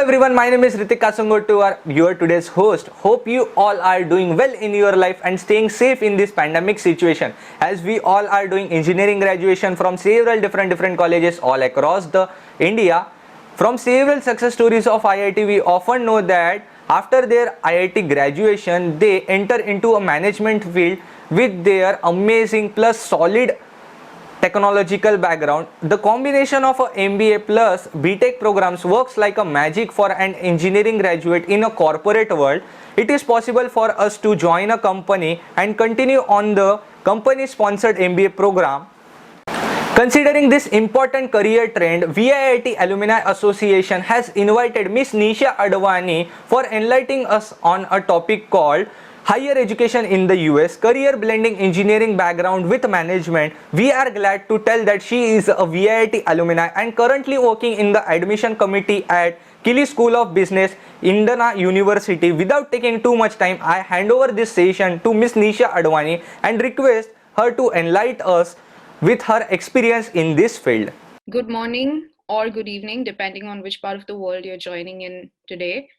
everyone, my name is Ritik Kasangotu, your today's host. Hope you all are doing well in your life and staying safe in this pandemic situation. As we all are doing engineering graduation from several different colleges all across the India. From several success stories of IIT, we often know that after their IIT graduation, they enter into a management field with their amazing plus solid technological background. The combination of a MBA plus BTech programs works like a magic for an engineering graduate in a corporate world. It is possible for us to join a company and continue on the company sponsored MBA program. Considering this important career trend, VIIT Alumni Association has invited Miss Nisha Advani for enlightening us on a topic called Higher Education in the US, Career Blending Engineering Background with Management. We are glad to tell that she is a VIIT alumni and currently working in the admission committee at Kili School of Business, Indiana University. Without taking too much time, I hand over this session to Miss Nisha Advani and request her to enlighten us with her experience in this field. Good morning or good evening, depending on which part of the world you're joining in today.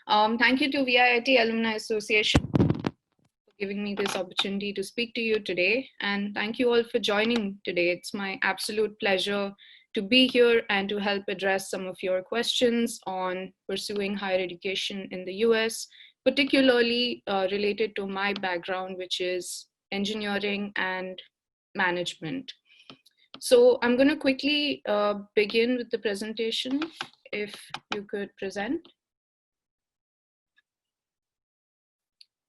Thank you to VIIT Alumni Association for giving me this opportunity to speak to you today. And thank you all for joining today. It's my absolute pleasure to be here and to help address some of your questions on pursuing higher education in the US, particularly related to my background, which is engineering and management. So I'm going to quickly begin with the presentation. If you could present.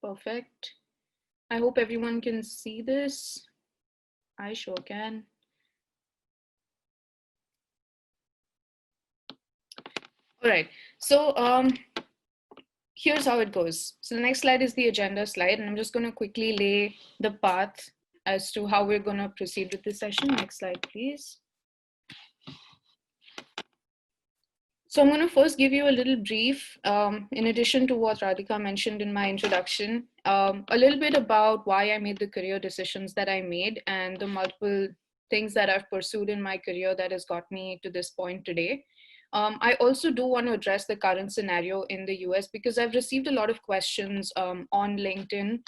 Perfect. I hope everyone can see this. I sure can. All right. So here's how it goes. So the next slide is the agenda slide, and I'm just going to quickly lay the path as to how we're going to proceed with this session. Next slide, please. So I'm going to first give you a little brief, in addition to what Radhika mentioned in my introduction, a little bit about why I made the career decisions that I made and the multiple things that I've pursued in my career that has got me to this point today. I also do want to address the current scenario in the US because I've received a lot of questions on LinkedIn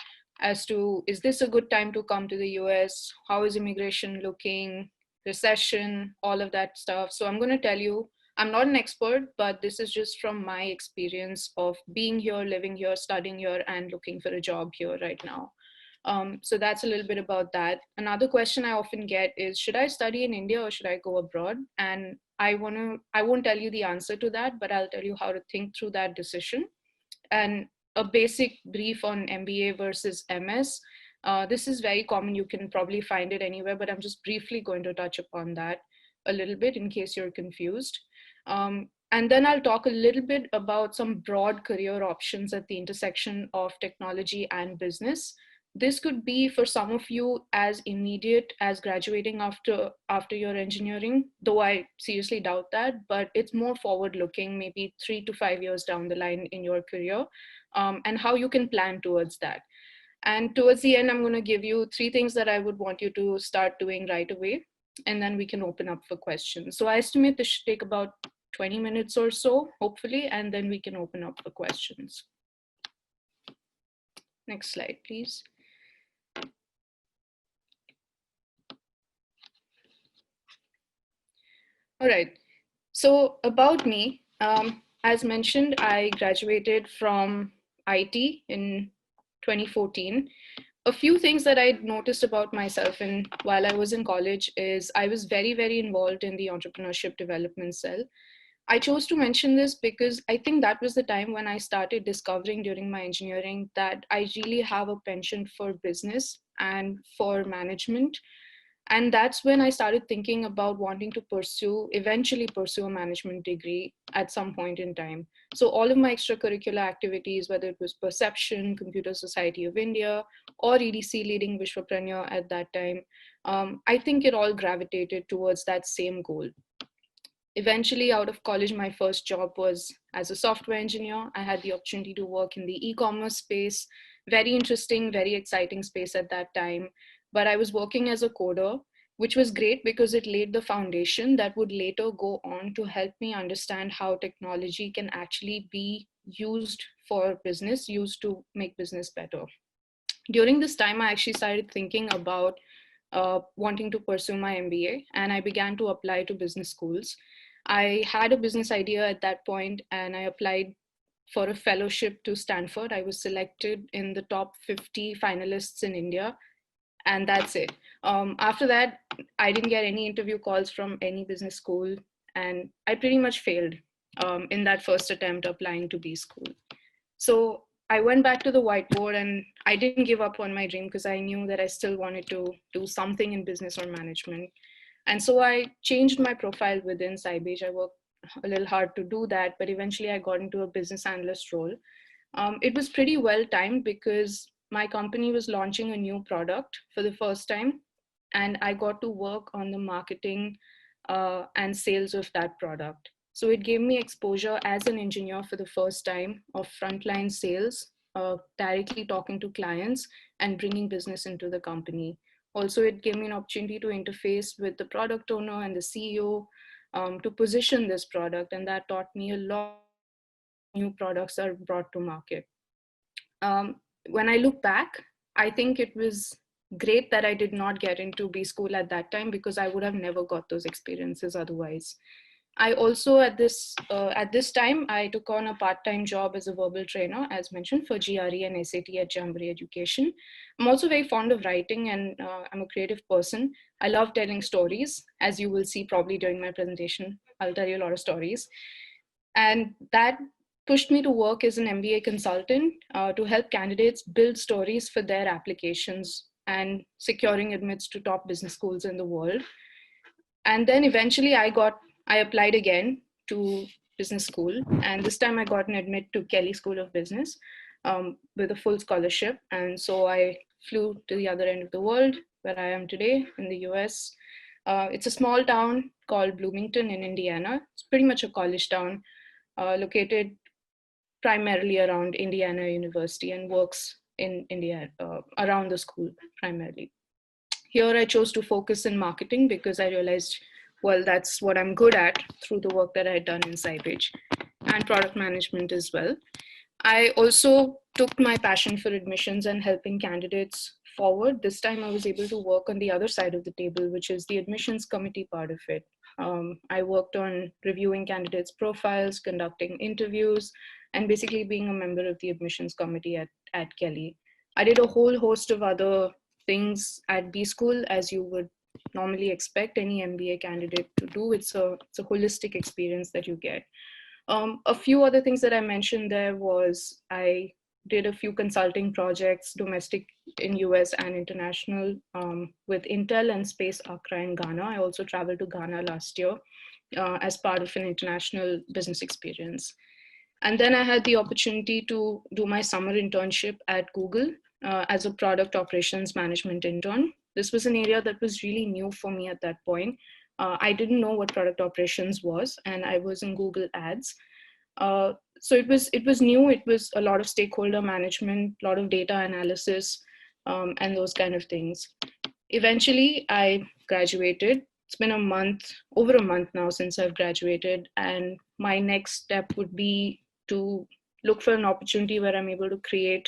as to, is this a good time to come to the US? How is immigration looking? Recession, all of that stuff. So I'm going to tell you, I'm not an expert, but this is just from my experience of being here, living here, studying here, and looking for a job here right now. So that's a little bit about that. Another question I often get is, should I study in India or should I go abroad? And I won't tell you the answer to that, but I'll tell you how to think through that decision. And a basic brief on MBA versus MS. This is very common. You can probably find it anywhere, but I'm just briefly going to touch upon that a little bit in case you're confused. And then I'll talk a little bit about some broad career options at the intersection of technology and business. This could be for some of you as immediate as graduating after your engineering, though I seriously doubt that, but it's more forward looking, maybe 3 to 5 years down the line in your career, and how you can plan towards that. And towards the end, I'm going to give you 3 things that I would want you to start doing right away, and then we can open up for questions. So I estimate this should take about 20 minutes or so, hopefully, and then we can open up for questions. Next slide, please. All right, so about me, as mentioned, I graduated from IT in 2014. A few things that I noticed about myself and while I was in college is I was very involved in the entrepreneurship development cell. I chose to mention this because I think that was the time when I started discovering during my engineering that I really have a penchant for business and for management. And that's when I started thinking about wanting to eventually pursue a management degree at some point in time. So all of my extracurricular activities, whether it was Perception, Computer Society of India, or EDC Leading Vishwapreneur at that time, I think it all gravitated towards that same goal. Eventually, out of college, my first job was as a software engineer. I had the opportunity to work in the e-commerce space, very interesting, very exciting space at that time. But I was working as a coder, which was great because it laid the foundation that would later go on to help me understand how technology can actually be used for business, used to make business better. During this time, I actually started thinking about wanting to pursue my MBA, and I began to apply to business schools. I had a business idea at that point, and I applied for a fellowship to Stanford. I was selected in the top 50 finalists in India, and that's it. After that, I didn't get any interview calls from any business school, and I pretty much failed in that first attempt applying to B school. So I went back to the whiteboard and I didn't give up on my dream because I knew that I still wanted to do something in business or management. And so I changed my profile within Sybase. I worked a little hard to do that, but eventually I got into a business analyst role. It was pretty well timed because my company was launching a new product for the first time, and I got to work on the marketing and sales of that product. So it gave me exposure as an engineer for the first time of frontline sales, directly talking to clients and bringing business into the company. Also, it gave me an opportunity to interface with the product owner and the CEO to position this product, and that taught me a lot about how new products are brought to market. When I look back, I think it was great that I did not get into B school at that time because I would have never got those experiences otherwise. I also at this time I took on a part-time job as a verbal trainer, as mentioned, for GRE and SAT at Jamboree Education. I'm also very fond of writing, and I'm a creative person. I love telling stories, as you will see probably during my presentation. I'll tell you a lot of stories, and that pushed me to work as an MBA consultant to help candidates build stories for their applications and securing admits to top business schools in the world. And then eventually I applied again to business school, and this time I got an admit to Kelley School of Business with a full scholarship. And so I flew to the other end of the world, where I am today in the US. It's a small town called Bloomington in Indiana. It's pretty much a college town located primarily around Indiana University, and works in India around the school primarily. Here I chose to focus in marketing because I realized, well, that's what I'm good at through the work that I had done in Sybase, and product management as well. I also took my passion for admissions and helping candidates forward. This time I was able to work on the other side of the table, which is the admissions committee part of it. I worked on reviewing candidates' profiles, conducting interviews, and basically being a member of the admissions committee at Kelley. I did a whole host of other things at B School, as you would normally expect any MBA candidate to do. It's a holistic experience that you get. A few other things that I mentioned there was I did a few consulting projects, domestic in US and international, with Intel and Space Accra in Ghana. I also traveled to Ghana last year as part of an international business experience. And then I had the opportunity to do my summer internship at Google as a product operations management intern. This was an area that was really new for me at that point. I didn't know what product operations was, and I was in Google Ads. So it was new. It was a lot of stakeholder management, a lot of data analysis, and those kind of things. Eventually, I graduated. It's been over a month now since I've graduated, and my next step would be to look for an opportunity where I'm able to create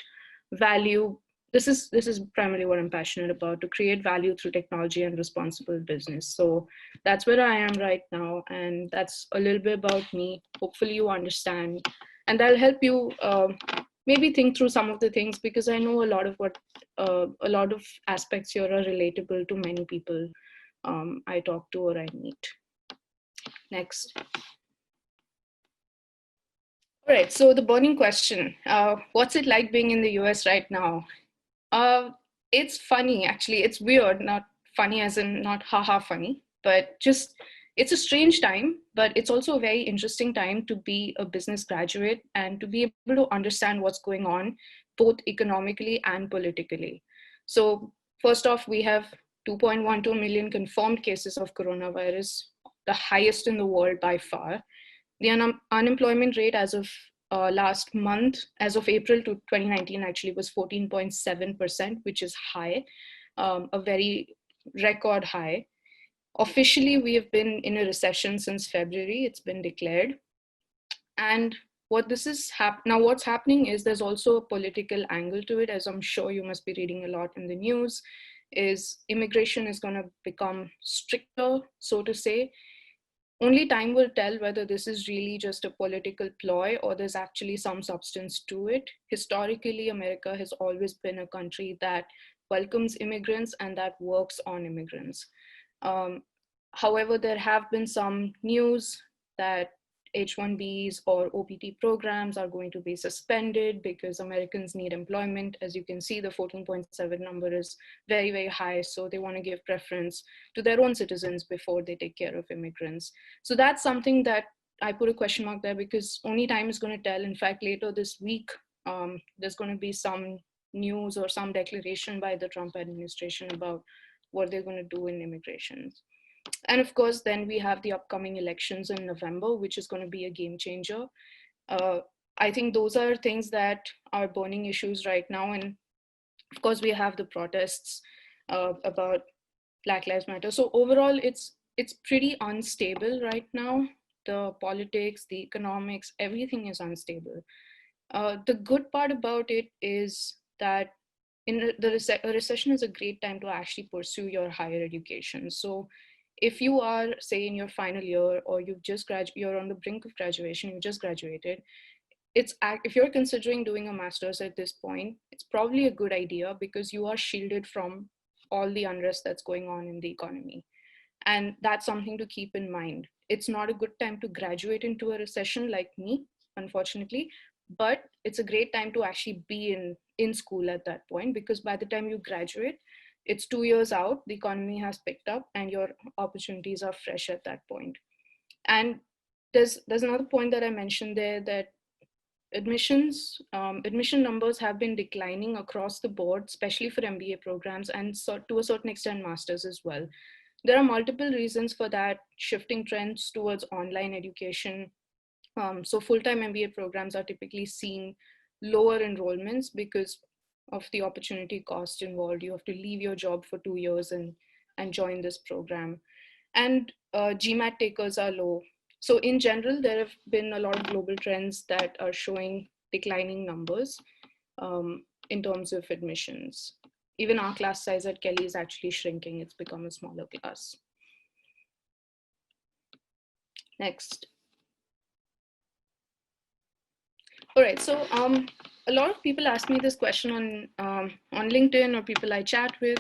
value. This is primarily what I'm passionate about, to create value through technology and responsible business. So that's where I am right now, and that's a little bit about me. Hopefully you understand, and that'll help you maybe think through some of the things, because I know a lot of aspects here are relatable to many people I talk to or I meet. Next. All right, so the burning question, what's it like being in the US right now? It's funny, actually. It's weird, not funny as in not haha funny, but just it's a strange time, but it's also a very interesting time to be a business graduate and to be able to understand what's going on, both economically and politically. So first off, we have 2.12 million confirmed cases of coronavirus, the highest in the world by far. The unemployment rate as of last month, as of April to 2019, actually was 14.7%, which is high, a very record high. Officially, we have been in a recession since February. It's been declared. And what this is now what's happening is there's also a political angle to it, as I'm sure you must be reading a lot in the news, is immigration is going to become stricter, so to say. Only time will tell whether this is really just a political ploy or there's actually some substance to it. Historically, America has always been a country that welcomes immigrants and that works on immigrants. Um, However, there have been some news that H-1Bs or OPT programs are going to be suspended because Americans need employment. As you can see, the 14.7 number is very, very high. So they want to give preference to their own citizens before they take care of immigrants. So that's something that I put a question mark there because only time is going to tell. In fact, later this week, there's going to be some news or some declaration by the Trump administration about what they're going to do in immigration. And of course, then we have the upcoming elections in November, which is going to be a game changer. I think those are things that are burning issues right now. And of course, we have the protests about Black Lives Matter. So overall, it's pretty unstable right now. The politics, the economics, everything is unstable. The good part about it is that a recession is a great time to actually pursue your higher education. So if you are, say, in your final year or you're on the brink of graduation, you just graduated, if you're considering doing a master's at this point, it's probably a good idea because you are shielded from all the unrest that's going on in the economy. And that's something to keep in mind. It's not a good time to graduate into a recession like me, unfortunately, but it's a great time to actually be in school at that point, because by the time you graduate, it's 2 years out, the economy has picked up and your opportunities are fresh at that point. And there's another point that I mentioned there, that admission numbers have been declining across the board, especially for MBA programs and so to a certain extent masters as well. There are multiple reasons for that, shifting trends towards online education. So full-time MBA programs are typically seeing lower enrollments because of the opportunity cost involved. You have to leave your job for 2 years and join this program. And GMAT takers are low. So in general, there have been a lot of global trends that are showing declining numbers in terms of admissions. Even our class size at Kelly is actually shrinking. It's become a smaller class. Next. All right, so a lot of people ask me this question on LinkedIn or people I chat with.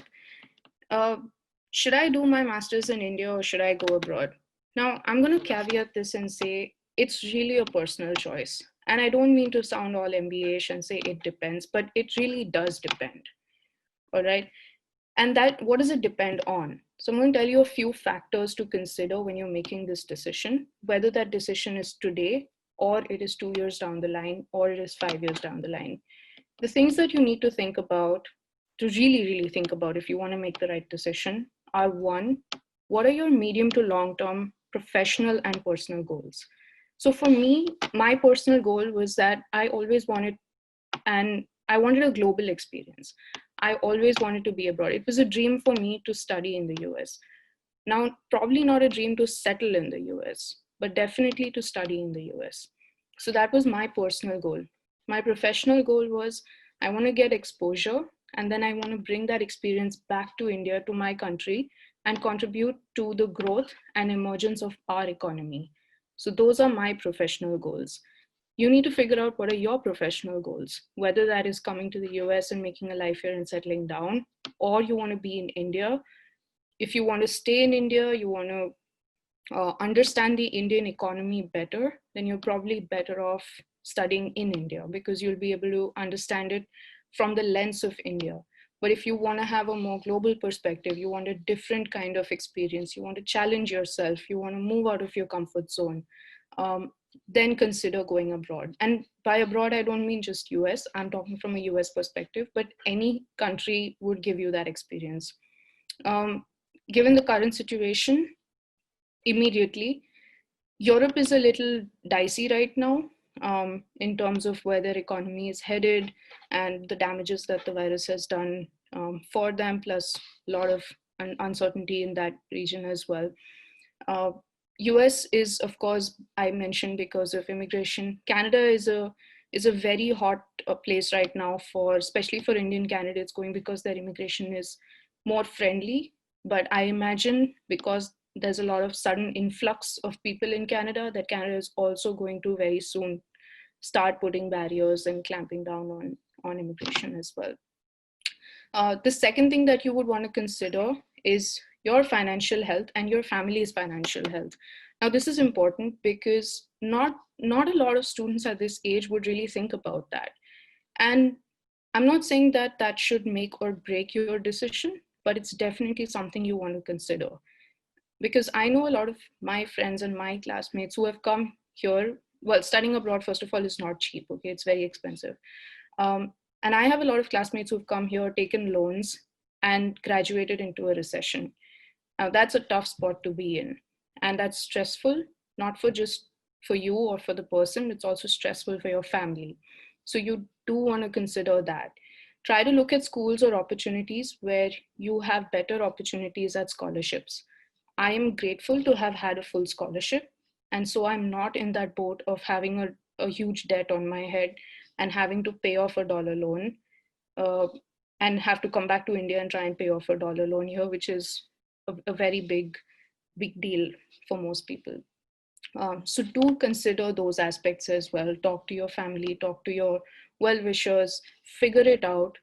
Should I do my master's in India or should I go abroad? Now, I'm going to caveat this and say it's really a personal choice. And I don't mean to sound all MBA-ish and say it depends, but it really does depend. All right. And that, what does it depend on? So I'm going to tell you a few factors to consider when you're making this decision, whether that decision is today or it is 2 years down the line or it is 5 years down the line. The things that you need to think about, to really, really think about if you want to make the right decision are: one, what are your medium to long-term professional and personal goals? So for me, my personal goal was that I always wanted, and I wanted a global experience. I always wanted to be abroad. It was a dream for me to study in the US. Now, probably not a dream to settle in the US, but definitely to study in the US. So that was my personal goal. My professional goal was I want to get exposure, and then I want to bring that experience back to India, to my country, and contribute to the growth and emergence of our economy. So those are my professional goals. You need to figure out what are your professional goals, whether that is coming to the US and making a life here and settling down, or you want to be in India. If you want to stay in India, you want to understand the Indian economy better, then you're probably better off studying in India because you'll be able to understand it from the lens of India. But if you want to have a more global perspective, you want a different kind of experience, you want to challenge yourself, you want to move out of your comfort zone, then consider going abroad. And by abroad, I don't mean just US. I'm talking from a US perspective, but any country would give you that experience. Given the current situation, immediately, Europe is a little dicey right now in terms of where their economy is headed and the damages that the virus has done for them, plus a lot of uncertainty in that region as well. Uh, US is, of course, I mentioned because of immigration. Canada is a very hot place right now for, especially for Indian candidates going, because their immigration is more friendly. But I imagine because there's a lot of sudden influx of people in Canada, that Canada is also going to very soon start putting barriers and clamping down on immigration as well. The second thing that you would want to consider is your financial health and your family's financial health. Now, this is important because not a lot of students at this age would really think about that. And I'm not saying that that should make or break your decision, but it's definitely something you want to consider. Because I know a lot of my friends and my classmates who have come here. Well, studying abroad, first of all, is not cheap, okay? It's very expensive. And I have a lot of classmates who've come here, taken loans, and graduated into a recession. Now, that's a tough spot to be in. And that's stressful, not for just for you or for the person, it's also stressful for your family. So you do want to consider that. Try to look at schools or opportunities where you have better opportunities at scholarships. I am grateful to have had a full scholarship. And so I'm not in that boat of having a huge debt on my head and having to pay off a dollar loan, uh, and have to come back to India and try and pay off a dollar loan here, which is a very big deal for most people. So do consider those aspects as well. Talk to your family, talk to your well-wishers, figure it out.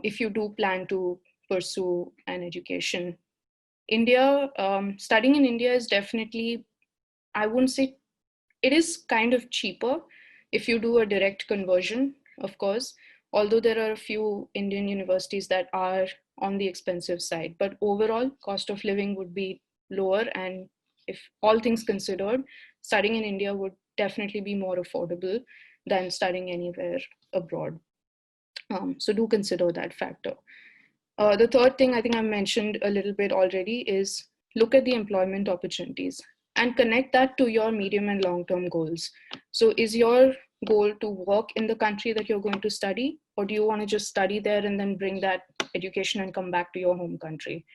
If you do plan to pursue an education, studying in India is definitely, I wouldn't say, it is kind of cheaper if you do a direct conversion, of course, although there are a few Indian universities that are on the expensive side. But overall, cost of living would be lower. And if all things considered, studying in India would definitely be more affordable than studying anywhere abroad. So do consider that factor. The third thing I think I mentioned a little bit already is look at the employment opportunities and connect that to your medium and long-term goals. So is your goal to work in the country that you're going to study, or do you want to just study there and then bring that education and come back to your home country?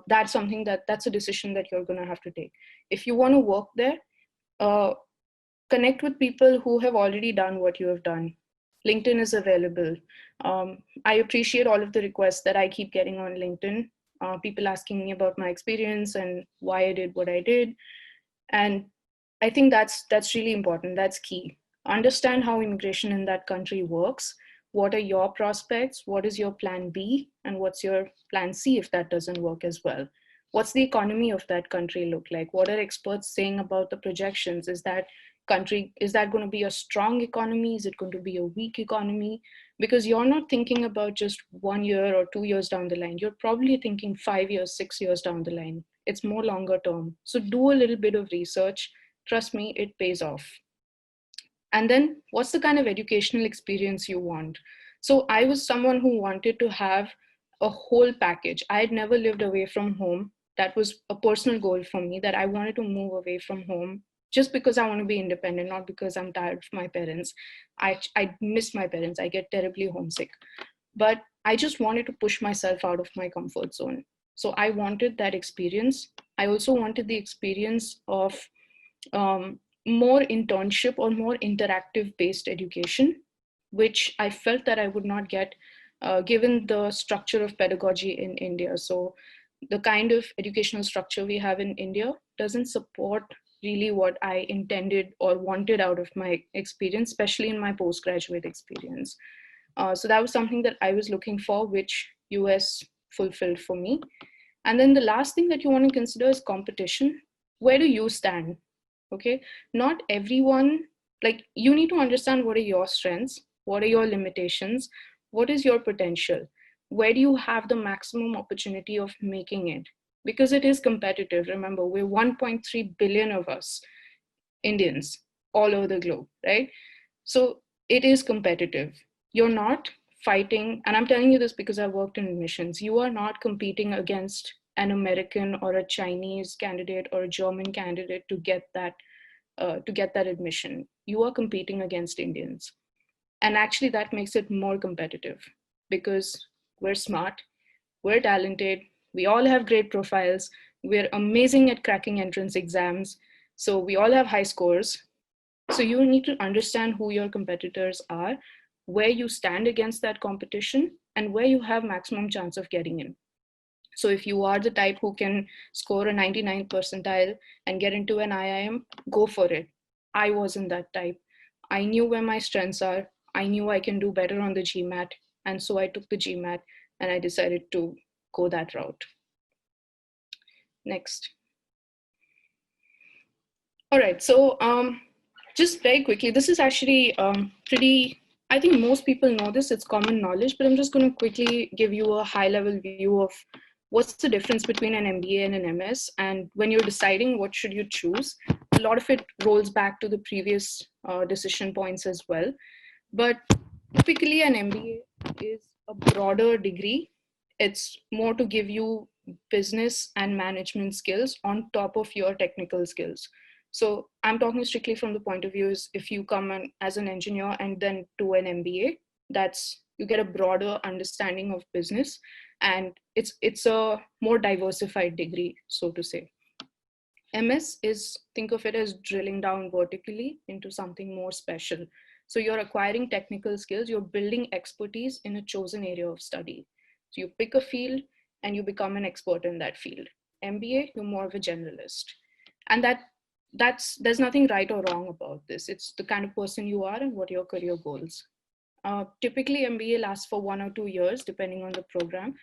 That's something that's a decision that you're going to have to take. If you want to work there, uh, connect with people who have already done what you have done. LinkedIn is available. I appreciate all of the requests that I keep getting on LinkedIn. People asking me about my experience and why I did what I did. And I think that's really important. That's key. Understand how immigration in that country works. What are your prospects? What is your plan B? And what's your plan C if that doesn't work as well? What's the economy of that country look like? What are experts saying about the projections? Is that going to be a strong economy? Is it going to be a weak economy? Because you're not thinking about just 1 year or 2 years down the line. You're probably thinking 5 years, 6 years down the line. It's more longer term. So do a little bit of research. Trust me, it pays off. And then what's the kind of educational experience you want? So I was someone who wanted to have a whole package. I had never lived away from home. That was a personal goal for me, that I wanted to move away from home just because I want to be independent, not because I'm tired of my parents. I miss my parents. I get terribly homesick. But I just wanted to push myself out of my comfort zone. So I wanted that experience. I also wanted the experience of more internship or more interactive based education, which I felt that I would not get given the structure of pedagogy in India. So the kind of educational structure we have in India doesn't support really what I intended or wanted out of my experience, especially in my postgraduate experience. So that was something that I was looking for, which US fulfilled for me. And then the last thing that you want to consider is competition. Where do you stand? Okay, not everyone, like, you need to understand what are your strengths, what are your limitations, what is your potential, where do you have the maximum opportunity of making it, because it is competitive. Remember, we're 1.3 billion of us Indians all over the globe, right? So it is competitive. You're not fighting, and I'm telling you this because I worked in admissions, you are not competing against an American or a Chinese candidate or a German candidate to get that admission. You are competing against Indians. And actually that makes it more competitive because we're smart, we're talented, We all have great profiles. We're amazing at cracking entrance exams. So we all have high scores. So you need to understand who your competitors are, where you stand against that competition, and where you have maximum chance of getting in. So if you are the type who can score a 99th percentile and get into an IIM, go for it. I wasn't that type. I knew where my strengths are. I knew I can do better on the GMAT. And so I took the GMAT and I decided to go that route. Next. All right, so just very quickly, this is actually pretty, I think most people know this, it's common knowledge, but I'm just going to quickly give you a high level view of what's the difference between an MBA and an MS. And when you're deciding what should you choose, a lot of it rolls back to the previous decision points as well. But typically an MBA is a broader degree. It's more to give you business and management skills on top of your technical skills. So I'm talking strictly from the point of view is if you come in as an engineer and then do an MBA, that's you get a broader understanding of business, and it's a more diversified degree, so to say. MS is, think of it as drilling down vertically into something more special. So you're acquiring technical skills, you're building expertise in a chosen area of study. So you pick a field and you become an expert in that field. MBA, you're more of a generalist. And there's nothing right or wrong about this. It's the kind of person you are and what your career goals. Typically, MBA lasts for 1 or 2 years, depending on the program.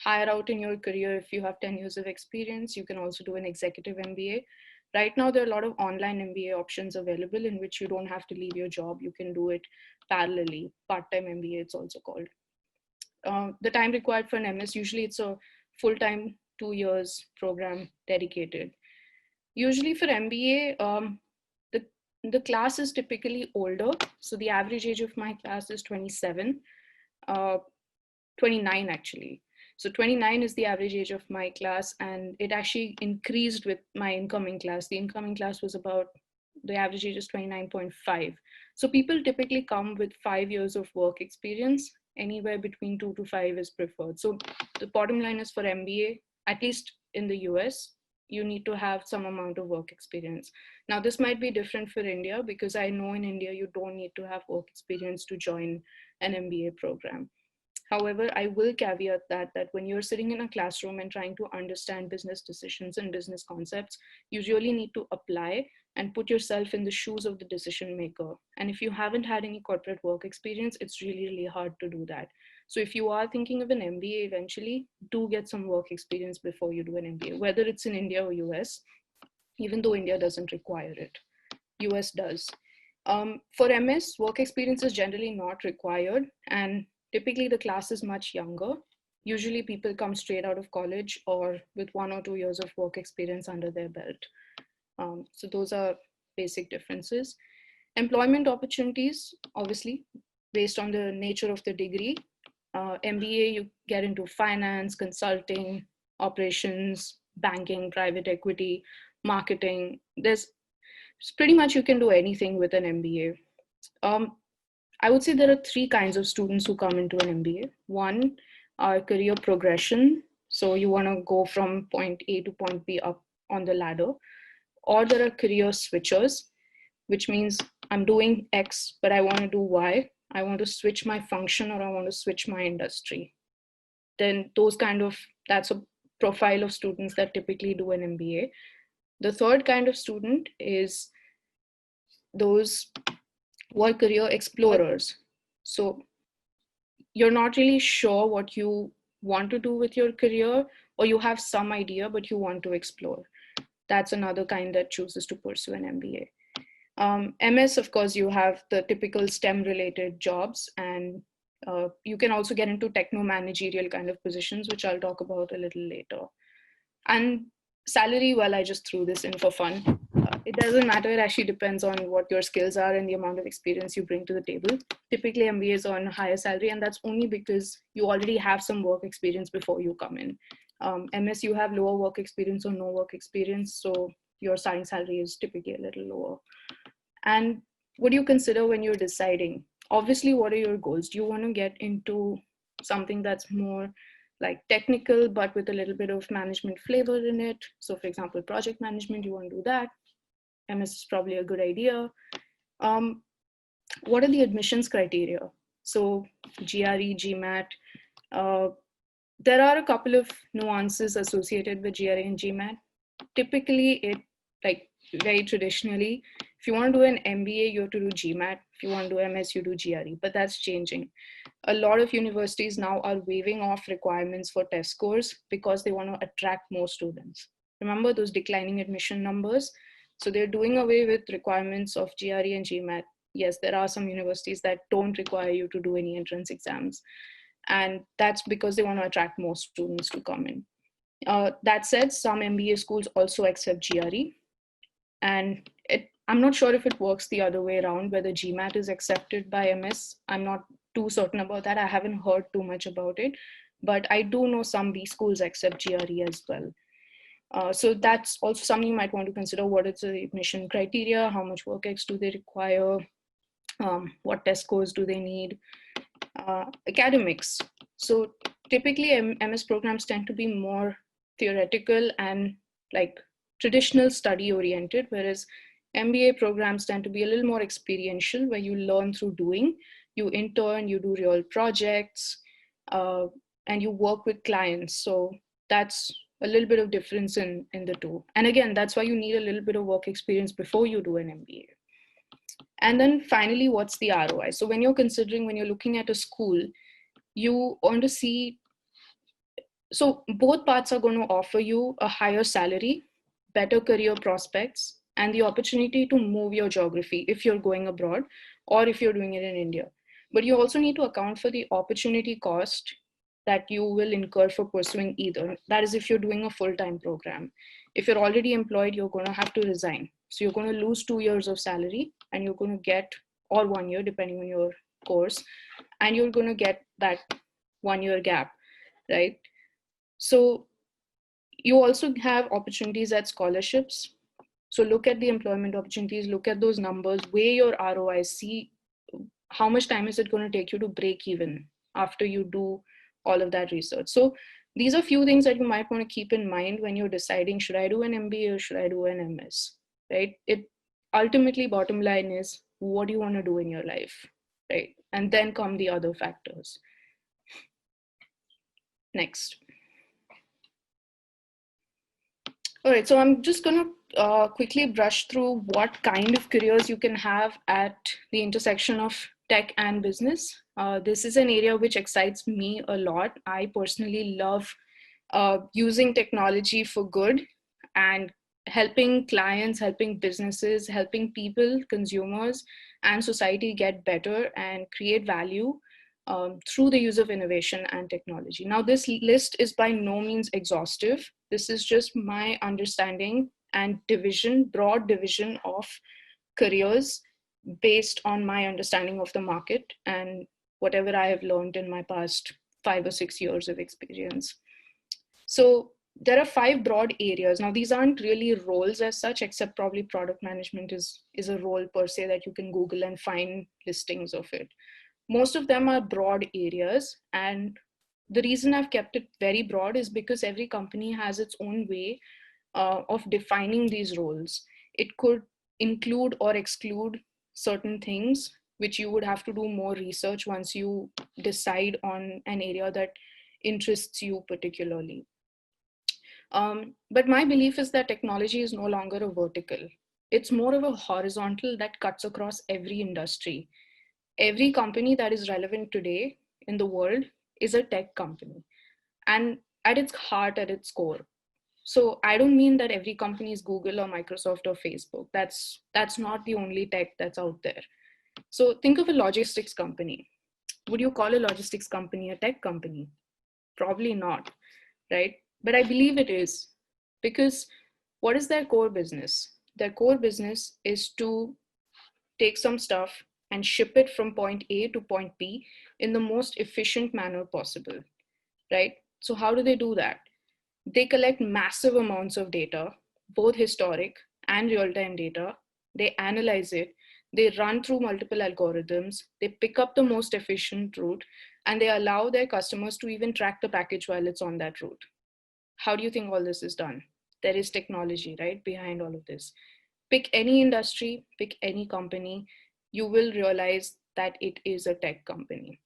Higher out in your career, if you have 10 years of experience, you can also do an executive MBA. Right now, there are a lot of online MBA options available in which you don't have to leave your job. You can do it parallelly. Part-time MBA, it's also called. The time required for an MS, usually it's a full-time 2 years program dedicated. Usually for MBA, the class is typically older. So the average age of my class is 27, 29 actually. So 29 is the average age of my class, and it actually increased with my incoming class. The incoming class was about, the average age is 29.5. So people typically come with 5 years of work experience. Anywhere between 2 to 5 is preferred. So the bottom line is for MBA, at least in the US, you need to have some amount of work experience. Now, this might be different for India because I know in India, you don't need to have work experience to join an MBA program. However, I will caveat that when you're sitting in a classroom and trying to understand business decisions and business concepts, you really need to apply and put yourself in the shoes of the decision maker. And if you haven't had any corporate work experience, it's really, really hard to do that. So if you are thinking of an MBA eventually, do get some work experience before you do an MBA, whether it's in India or US, even though India doesn't require it. US does. For MS, work experience is generally not required, and typically the class is much younger. Usually people come straight out of college or with 1 or 2 years of work experience under their belt. So those are basic differences. Employment opportunities, obviously, based on the nature of the degree. MBA, you get into finance, consulting, operations, banking, private equity, marketing. There's pretty much you can do anything with an MBA. I would say there are three kinds of students who come into an MBA. One are career progression. So you want to go from point A to point B up on the ladder. Or there are career switchers, which means I'm doing X, but I want to do Y. I want to switch my function or I want to switch my industry. Then that's a profile of students that typically do an MBA. The third kind of student is those who are career explorers. So you're not really sure what you want to do with your career, or you have some idea, but you want to explore. That's another kind that chooses to pursue an MBA. MS, of course, you have the typical STEM related jobs, and you can also get into techno managerial kind of positions, which I'll talk about a little later. And salary, well, I just threw this in for fun. It doesn't matter. It actually depends on what your skills are and the amount of experience you bring to the table. Typically, MBAs on higher salary, and that's only because you already have some work experience before you come in. MS, you have lower work experience or no work experience, so your starting salary is typically a little lower. And what do you consider when you're deciding? Obviously, what are your goals? Do you want to get into something that's more like technical, but with a little bit of management flavor in it. So for example, project management, you want to do that. MS is probably a good idea. What are the admissions criteria? So GRE, GMAT, there are a couple of nuances associated with GRE and GMAT. Typically, it like very traditionally, if you want to do an MBA, you have to do GMAT. If you want to do MS, you do GRE, but that's changing. A lot of universities now are waiving off requirements for test scores because they want to attract more students. Remember those declining admission numbers? So they're doing away with requirements of GRE and GMAT. Yes, there are some universities that don't require you to do any entrance exams. And that's because they want to attract more students to come in. That said, some MBA schools also accept GRE. And I'm not sure if it works the other way around, whether GMAT is accepted by MS. I'm not too certain about that. I haven't heard too much about it, but I do know some B schools accept GRE as well. So that's also something you might want to consider. What is the admission criteria? How much work X do they require? What test scores do they need? Academics. So typically MS programs tend to be more theoretical and like traditional study oriented, whereas MBA programs tend to be a little more experiential, where you learn through doing, you intern, you do real projects, and you work with clients. So that's a little bit of difference in the two. And again, that's why you need a little bit of work experience before you do an MBA. And then finally, what's the ROI? So when you're considering, when you're looking at a school, you want to see, so both parts are going to offer you a higher salary, better career prospects, and the opportunity to move your geography if you're going abroad or if you're doing it in India. But you also need to account for the opportunity cost that you will incur for pursuing either. That is if you're doing a full-time program. If you're already employed, you're going to have to resign. So you're going to lose 2 years of salary and you're going to get, or 1 year, depending on your course, and you're going to get that 1 year gap, right? So you also have opportunities at scholarships. So look at the employment opportunities, look at those numbers, weigh your ROI, see how much time is it going to take you to break even after you do all of that research. So these are few things that you might want to keep in mind when you're deciding, should I do an MBA or should I do an MS, right? It ultimately, bottom line is, what do you want to do in your life, right? And then come the other factors. Next. All right, so I'm just going to quickly brush through what kind of careers you can have at the intersection of tech and business. This is an area which excites me a lot. I personally love using technology for good and helping clients, helping businesses, helping people, consumers, and society get better and create value through the use of innovation and technology. Now, this list is by no means exhaustive. This is just my understanding and division, broad division of careers based on my understanding of the market and whatever I have learned in my past 5 or 6 years of experience. So there are 5 broad areas. Now, these aren't really roles as such, except probably product management is a role per se that you can Google and find listings of it. Most of them are broad areas. And the reason I've kept it very broad is because every company has its own way of defining these roles. It could include or exclude certain things, which you would have to do more research once you decide on an area that interests you particularly. But my belief is that technology is no longer a vertical. It's more of a horizontal that cuts across every industry. Every company that is relevant today in the world is a tech company, and at its heart, at its core. So I don't mean that every company is Google or Microsoft or Facebook. That's not the only tech that's out there. So think of a logistics company. Would you call a logistics company a tech company? Probably not, right? But I believe it is, because what is their core business? Their core business is to take some stuff and ship it from point A to point B in the most efficient manner possible, right? So how do they do that? They collect massive amounts of data, both historic and real-time data. They analyze it. They run through multiple algorithms. They pick up the most efficient route, and they allow their customers to even track the package while it's on that route. How do you think all this is done? There is technology, right, behind all of this. Pick any industry, pick any company, you will realize that it is a tech company,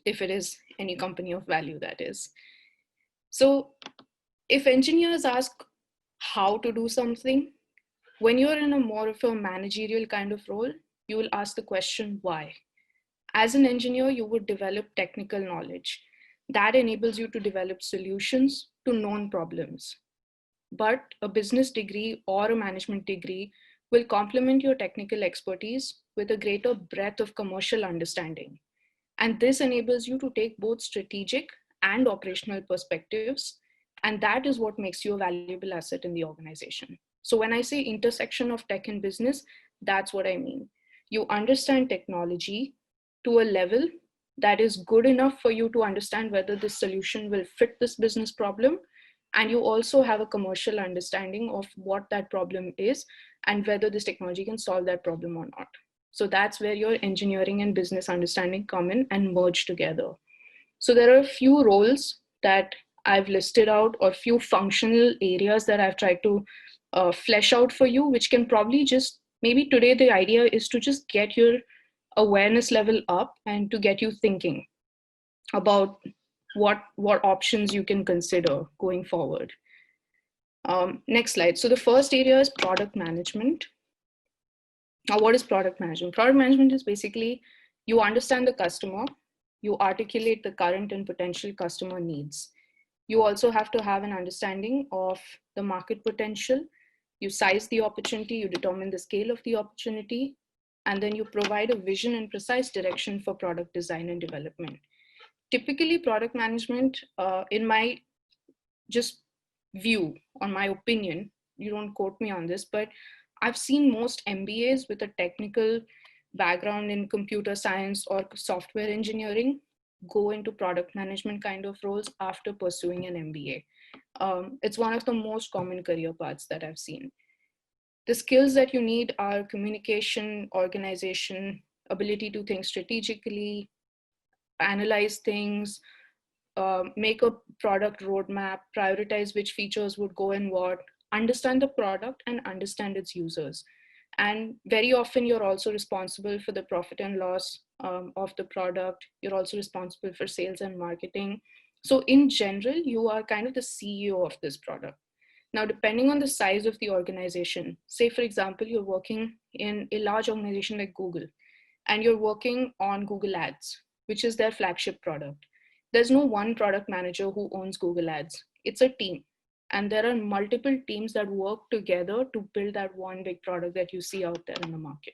if it is any company of value, that is. So if engineers ask how to do something, when you're in a more of a managerial kind of role, you will ask the question, why? As an engineer, you would develop technical knowledge that enables you to develop solutions to known problems. But a business degree or a management degree will complement your technical expertise with a greater breadth of commercial understanding. And this enables you to take both strategic and operational perspectives. And that is what makes you a valuable asset in the organization. So when I say intersection of tech and business, that's what I mean. You understand technology to a level that is good enough for you to understand whether this solution will fit this business problem. And you also have a commercial understanding of what that problem is and whether this technology can solve that problem or not. So that's where your engineering and business understanding come in and merge together. So there are a few roles that I've listed out, or few functional areas that I've tried to flesh out for you, which can probably just, maybe today the idea is to just get your awareness level up and to get you thinking about what options you can consider going forward. Next slide. So the first area is product management. Now, what is product management? Product management is basically you understand the customer, you articulate the current and potential customer needs. You also have to have an understanding of the market potential. You size the opportunity, you determine the scale of the opportunity, and then you provide a vision and precise direction for product design and development. Typically, product management, in my just view, on my opinion, you don't quote me on this, but I've seen most MBAs with a technical background in computer science or software engineering go into product management kind of roles after pursuing an MBA. It's one of the most common career paths that I've seen. The skills that you need are communication, organization, ability to think strategically, analyze things, make a product roadmap, prioritize which features would go in what, understand the product and understand its users. And very often you're also responsible for the profit and loss of the product. You're also responsible for sales and marketing. So in general, you are kind of the CEO of this product. Now, depending on the size of the organization, say for example, you're working in a large organization like Google, and you're working on Google Ads, which is their flagship product. There's no one product manager who owns Google Ads. It's a team. And there are multiple teams that work together to build that one big product that you see out there in the market.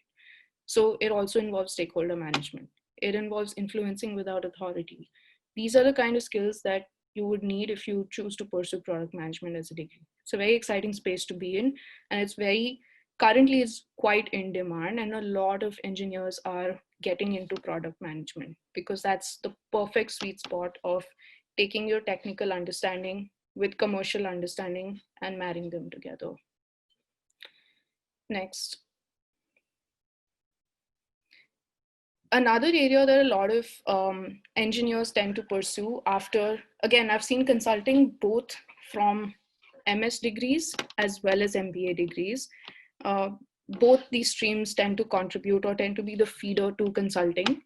So it also involves stakeholder management. It involves influencing without authority. These are the kind of skills that you would need if you choose to pursue product management as a degree. It's a very exciting space to be in, and it's very, currently it's quite in demand, and a lot of engineers are getting into product management because that's the perfect sweet spot of taking your technical understanding with commercial understanding and marrying them together. Next. Another area that a lot of engineers tend to pursue after, again, I've seen consulting both from MS degrees as well as MBA degrees. Both these streams tend to contribute or tend to be the feeder to consulting.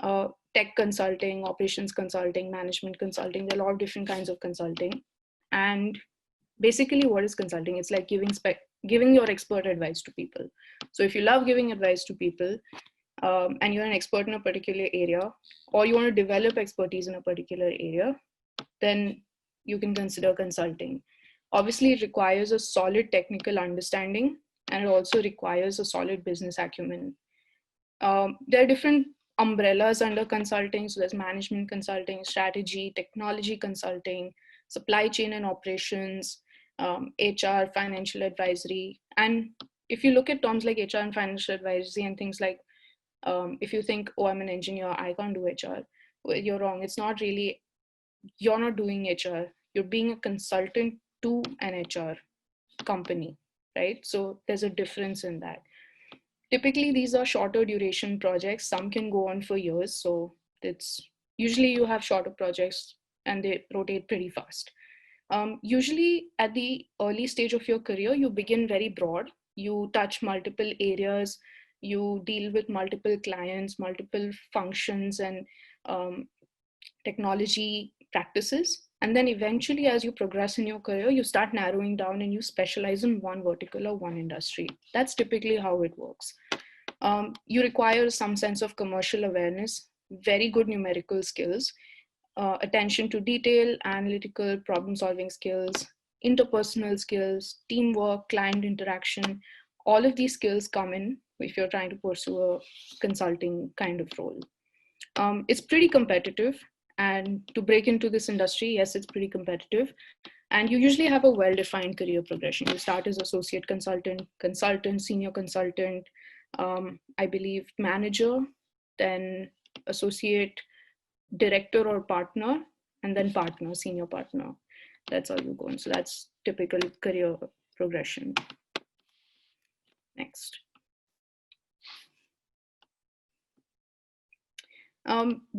Tech consulting, operations consulting, management consulting, there are a lot of different kinds of consulting. And basically what is consulting? It's like giving your expert advice to people. So if you love giving advice to people, and you're an expert in a particular area, or you want to develop expertise in a particular area, then you can consider consulting. Obviously, it requires a solid technical understanding, and it also requires a solid business acumen. There are different umbrellas under consulting. So there's management consulting, strategy, technology consulting, supply chain and operations, HR, financial advisory. And if you look at terms like HR and financial advisory and things like, if you think, oh, I'm an engineer, I can't do HR, well, you're wrong. It's not really, you're not doing HR. You're being a consultant to an HR company, right? So there's a difference in that. Typically, these are shorter duration projects. Some can go on for years. So it's, Usually you have shorter projects and they rotate pretty fast. Usually at the early stage of your career, you begin very broad. You touch multiple areas, you deal with multiple clients, multiple functions and technology practices. And then eventually, as you progress in your career, you start narrowing down and you specialize in one vertical or one industry. That's typically how it works. You require some sense of commercial awareness, very good numerical skills, attention to detail, analytical problem solving skills, interpersonal skills, teamwork, client interaction. All of these skills come in if you're trying to pursue a consulting kind of role. It's pretty competitive. And to break into this industry, yes, it's pretty competitive. And you usually have a well-defined career progression. You start as associate consultant, senior consultant, I believe manager, then associate director or partner, and then partner, senior partner. That's how you go. And so that's typical career progression. Next.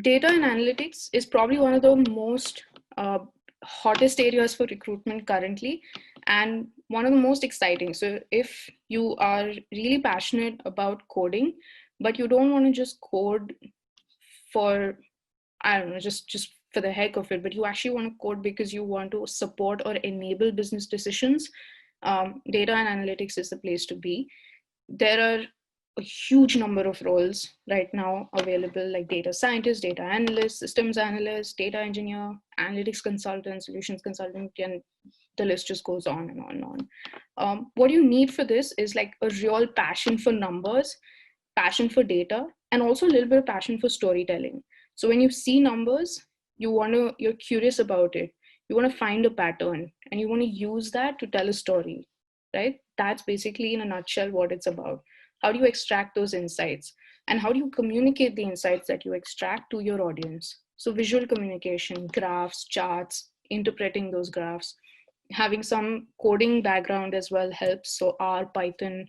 Data and analytics is probably one of the most hottest areas for recruitment currently, and one of the most exciting. So if you are really passionate about coding, but you don't want to just code for, I don't know, just for the heck of it, but you actually want to code because you want to support or enable business decisions, data and analytics is the place to be. There are a huge number of roles right now available, like data scientist, data analyst, systems analyst, data engineer, analytics consultant, solutions consultant, and the list just goes on and on and on. What you need for this is like a real passion for numbers, passion for data, and also a little bit of passion for storytelling. So when you see numbers, you're curious about it. You want to find a pattern and you want to use that to tell a story, right? That's basically in a nutshell what it's about. How do you extract those insights? And how do you communicate the insights that you extract to your audience? So visual communication, graphs, charts, interpreting those graphs, having some coding background as well helps. So R, Python,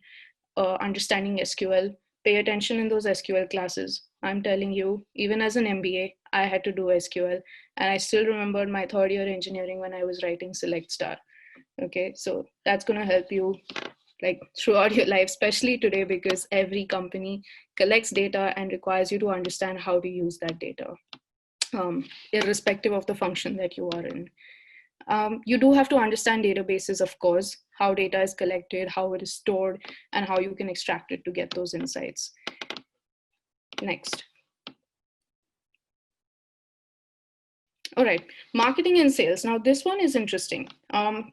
understanding SQL, pay attention in those SQL classes. I'm telling you, even as an MBA, I had to do SQL. And I still remember my third year engineering when I was writing Select Star. Okay, so that's going to help you like throughout your life, especially today, because every company collects data and requires you to understand how to use that data, irrespective of the function that you are in. You do have to understand databases, of course, how data is collected, how it is stored, and how you can extract it to get those insights. Next. All right, marketing and sales. Now this one is interesting.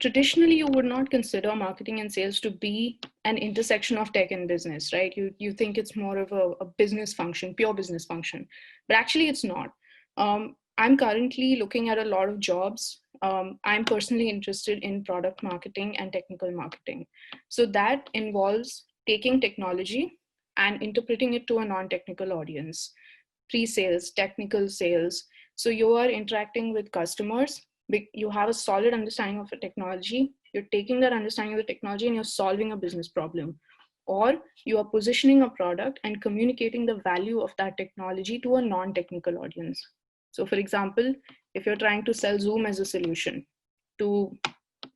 Traditionally, you would not consider marketing and sales to be an intersection of tech and business, right? You think it's more of a business function, pure business function, but actually it's not. I'm currently looking at a lot of jobs. I'm personally interested in product marketing and technical marketing. So that involves taking technology and interpreting it to a non-technical audience, pre-sales, technical sales. So you are interacting with customers, you have a solid understanding of the technology, you're taking that understanding of the technology and you're solving a business problem. Or you are positioning a product and communicating the value of that technology to a non-technical audience. So for example, if you're trying to sell Zoom as a solution to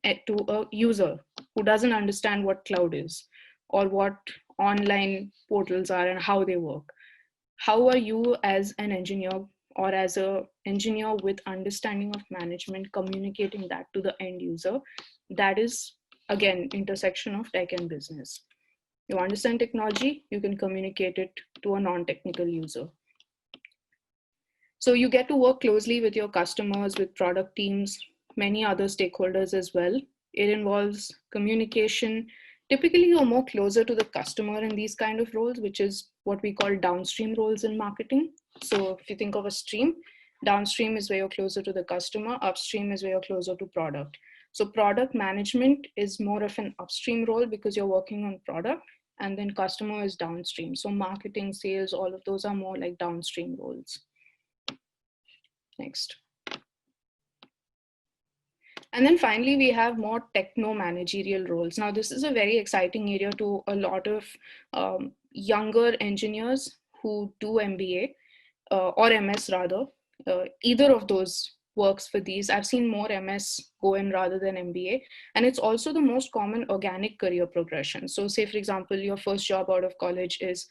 a user who doesn't understand what cloud is or what online portals are and how they work, how are you as an engineer or as an engineer with understanding of management communicating that to the end user? That is, again, intersection of tech and business. You understand technology, you can communicate it to a non-technical user. So you get to work closely with your customers, with product teams, many other stakeholders as well. It involves communication. Typically, you're more closer to the customer in these kind of roles, which is what we call downstream roles in marketing. So if you think of a stream, downstream is where you're closer to the customer, upstream is where you're closer to product. So product management is more of an upstream role because you're working on product, and then customer is downstream. So marketing, sales, all of those are more like downstream roles. Next. And then finally, we have more techno managerial roles. Now, this is a very exciting area to a lot of younger engineers who do MBA or MS rather. either of those works for these. I've seen more MS go in rather than MBA. And it's also the most common organic career progression. So say, for example, your first job out of college is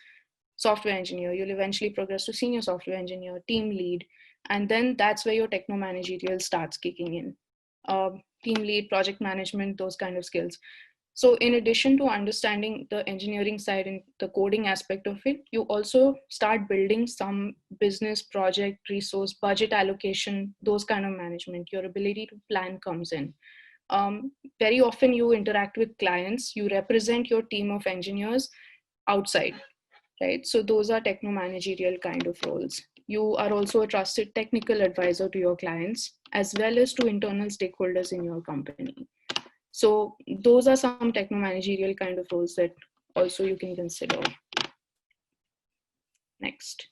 software engineer. You'll eventually progress to senior software engineer, team lead. And then that's where your techno managerial starts kicking in. Team lead, project management, those kind of skills. So in addition to understanding the engineering side and the coding aspect of it, you also start building some business, project, resource, budget allocation, those kind of management. Your ability to plan comes in. Very often you interact with clients, you represent your team of engineers outside, right? So those are techno managerial kind of roles. You are also a trusted technical advisor to your clients as well as to internal stakeholders in your company. So those are some techno managerial kind of roles that also you can consider. Next.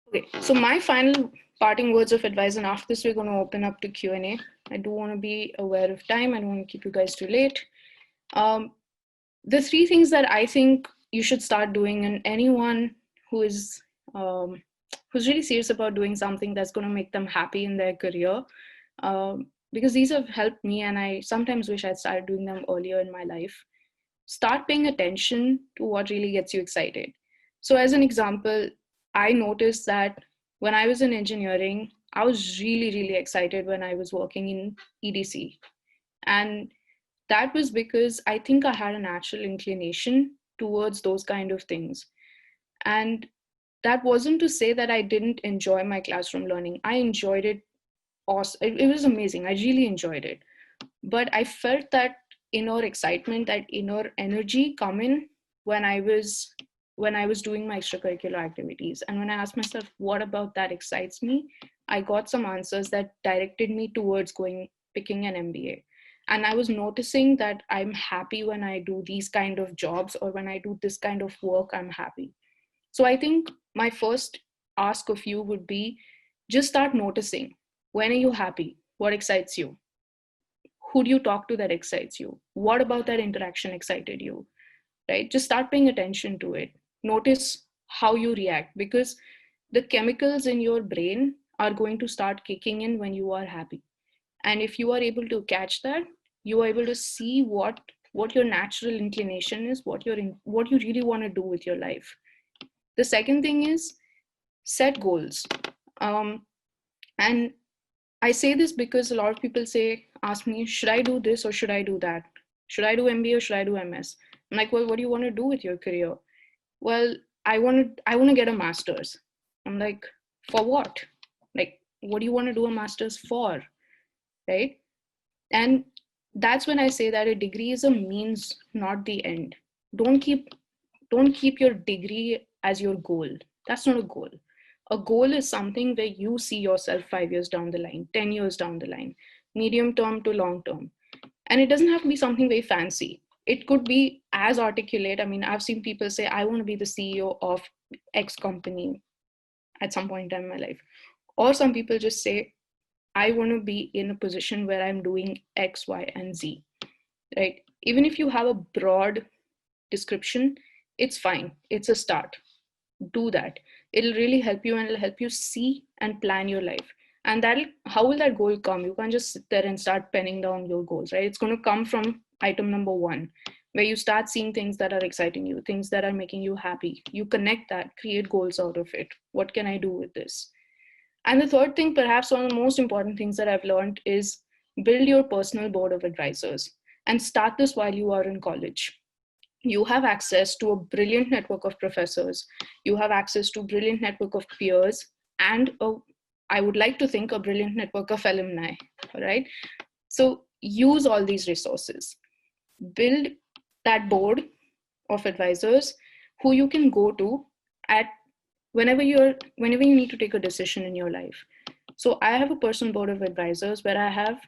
Okay, so my final parting words of advice, and after this we're going to open up to Q&A. I do want to be aware of time. I don't want to keep you guys too late. The three things that I think you should start doing, and anyone who is who's really serious about doing something that's going to make them happy in their career, because these have helped me, and I sometimes wish I'd started doing them earlier in my life. Start paying attention to what really gets you excited. So as an example, I noticed that when I was in engineering, I was really, really excited when I was working in EDC. And that was because I think I had a natural inclination towards those kind of things. And that wasn't to say that I didn't enjoy my classroom learning. I enjoyed it. Awesome. It was amazing. I really enjoyed it. But I felt that inner excitement, that inner energy come in when I was doing my extracurricular activities. And when I asked myself, what about that excites me? I got some answers that directed me towards picking an MBA. And I was noticing that I'm happy when I do these kind of jobs, or when I do this kind of work, I'm happy. So I think my first ask of you would be, just start noticing. When are you happy? What excites you? Who do you talk to that excites you? What about that interaction excited you? Right? Just start paying attention to it. Notice how you react, because the chemicals in your brain are going to start kicking in when you are happy. And if you are able to catch that, you are able to see what your natural inclination is, what you really want to do with your life. The second thing is set goals. And I say this because a lot of people ask me, should I do this or should I do that? Should I do MBA or should I do MS? I'm like, well, what do you want to do with your career? Well, I want to get a master's. I'm like, for what? Like, what do you want to do a master's for? Right? And that's when I say that a degree is a means, not the end. Don't keep your degree as your goal. That's not a goal. A goal is something where you see yourself 5 years down the line, 10 years down the line, medium term to long term. And it doesn't have to be something very fancy. It could be as articulate. I mean, I've seen people say, I want to be the CEO of X company at some point in my life. Or some people just say, I want to be in a position where I'm doing X, Y, and Z, right? Even if you have a broad description, it's fine. It's a start. Do that. It'll really help you, and it'll help you see and plan your life. And how will that goal come? You can't just sit there and start penning down your goals, right? It's going to come from item number 1, where you start seeing things that are exciting you, things that are making you happy. You connect that, create goals out of it. What can I do with this? And the third thing, perhaps one of the most important things that I've learned, is build your personal board of advisors, and start this while you are in college. You have access to a brilliant network of professors. You have access to a brilliant network of peers, and I would like to think a brilliant network of alumni, all right? So use all these resources. Build that board of advisors who you can go to at whenever you need to take a decision in your life. So I have a personal board of advisors where I have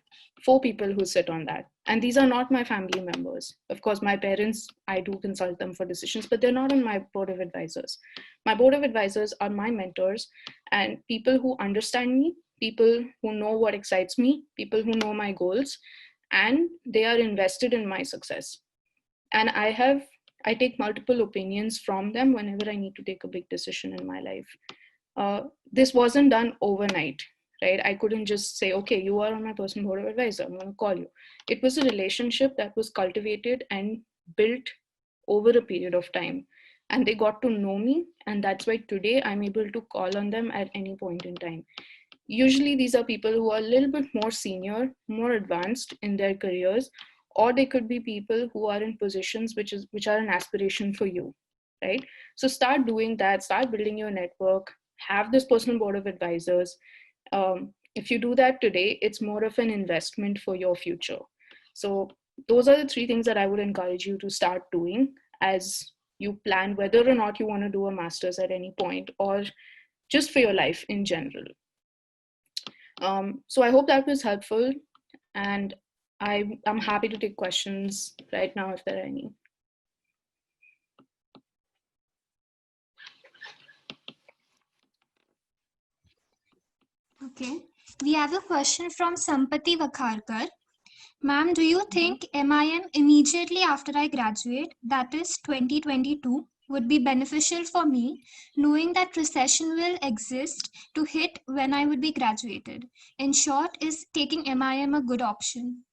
4 people who sit on that. And these are not my family members. Of course, my parents, I do consult them for decisions, but they're not on my board of advisors. My board of advisors are my mentors and people who understand me, people who know what excites me, people who know my goals, and they are invested in my success. And I take multiple opinions from them whenever I need to take a big decision in my life. This wasn't done overnight, right? I couldn't just say, okay, you are on my personal board of advisor, I'm going to call you. It was a relationship that was cultivated and built over a period of time. And they got to know me. And that's why today I'm able to call on them at any point in time. Usually, these are people who are a little bit more senior, more advanced in their careers, or they could be people who are in positions which are an aspiration for you, right? So start doing that, start building your network, have this personal board of advisors. If you do that today, it's more of an investment for your future. So those are the three things that I would encourage you to start doing as you plan whether or not you want to do a master's at any point, or just for your life in general. So I hope that was helpful, and I'm happy to take questions right now if there are any. Okay, we have a question from Sampati Vakharkar. Ma'am, do you think MIM immediately after I graduate, that is 2022, would be beneficial for me, knowing that recession will exist to hit when I would be graduated? In short, is taking MIM a good option?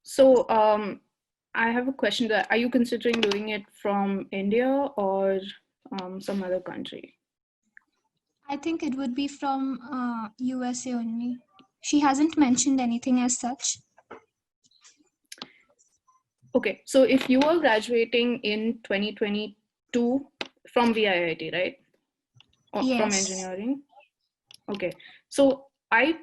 So I have a question. That are you considering doing it from India or some other country? I think it would be from USA only. She hasn't mentioned anything as such. Okay, so if you are graduating in 2022 from VIIT, right? Or Yes. from engineering? Okay, so I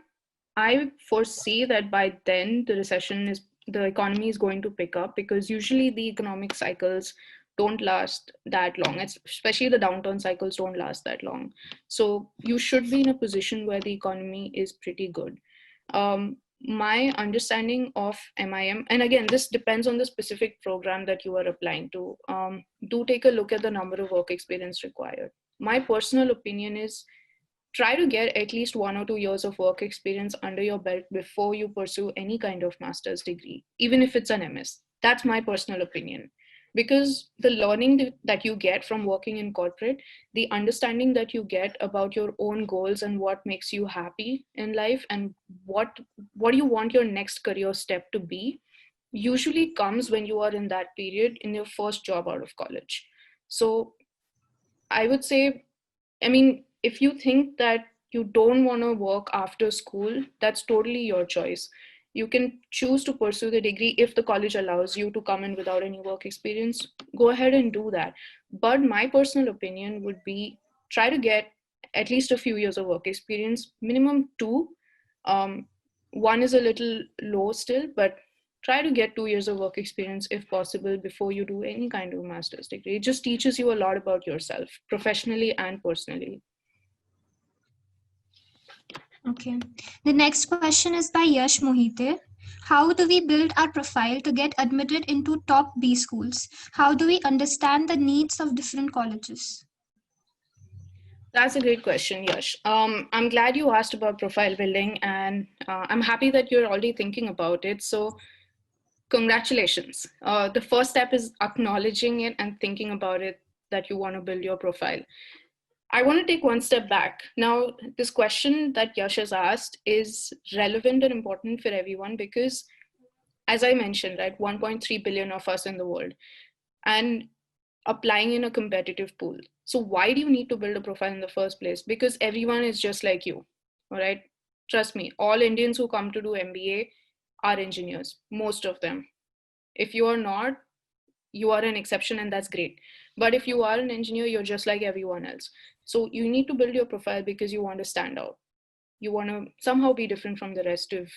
foresee that by then the economy is going to pick up, because usually the economic cycles don't last that long. Especially the downturn cycles don't last that long. So you should be in a position where the economy is pretty good. My understanding of MIM, and again, this depends on the specific program that you are applying to. Do take a look at the number of work experience required. My personal opinion is try to get at least 1 or 2 years of work experience under your belt before you pursue any kind of master's degree, even if it's an MS. That's my personal opinion. Because the learning that you get from working in corporate, the understanding that you get about your own goals and what makes you happy in life, and what you want your next career step to be, usually comes when you are in that period in your first job out of college. So I would say, I mean, if you think that you don't want to work after school, that's totally your choice. You can choose to pursue the degree if the college allows you to come in without any work experience. Go ahead and do that. But my personal opinion would be try to get at least a few years of work experience, minimum two. Um, One is a little low still, but try to get 2 years of work experience if possible before you do any kind of master's degree. It just teaches you a lot about yourself, professionally and personally. Okay. The next question is by Yash Mohite. How do we build our profile to get admitted into top B schools? How do we understand the needs of different colleges? That's a great question, Yash. I'm glad you asked about profile building, and I'm happy that you're already thinking about it. So, congratulations. The first step is acknowledging it and thinking about it, that you want to build your profile. I want to take one step back. Now, this question that Yash has asked is relevant and important for everyone because, as I mentioned, right, 1.3 billion of us in the world, and applying in a competitive pool. So why do you need to build a profile in the first place? Because everyone is just like you, all right? Trust me, all Indians who come to do MBA are engineers, most of them. If you are not, you are an exception, and that's great. But if you are an engineer, you're just like everyone else. So you need to build your profile because you want to stand out. You want to somehow be different from the rest of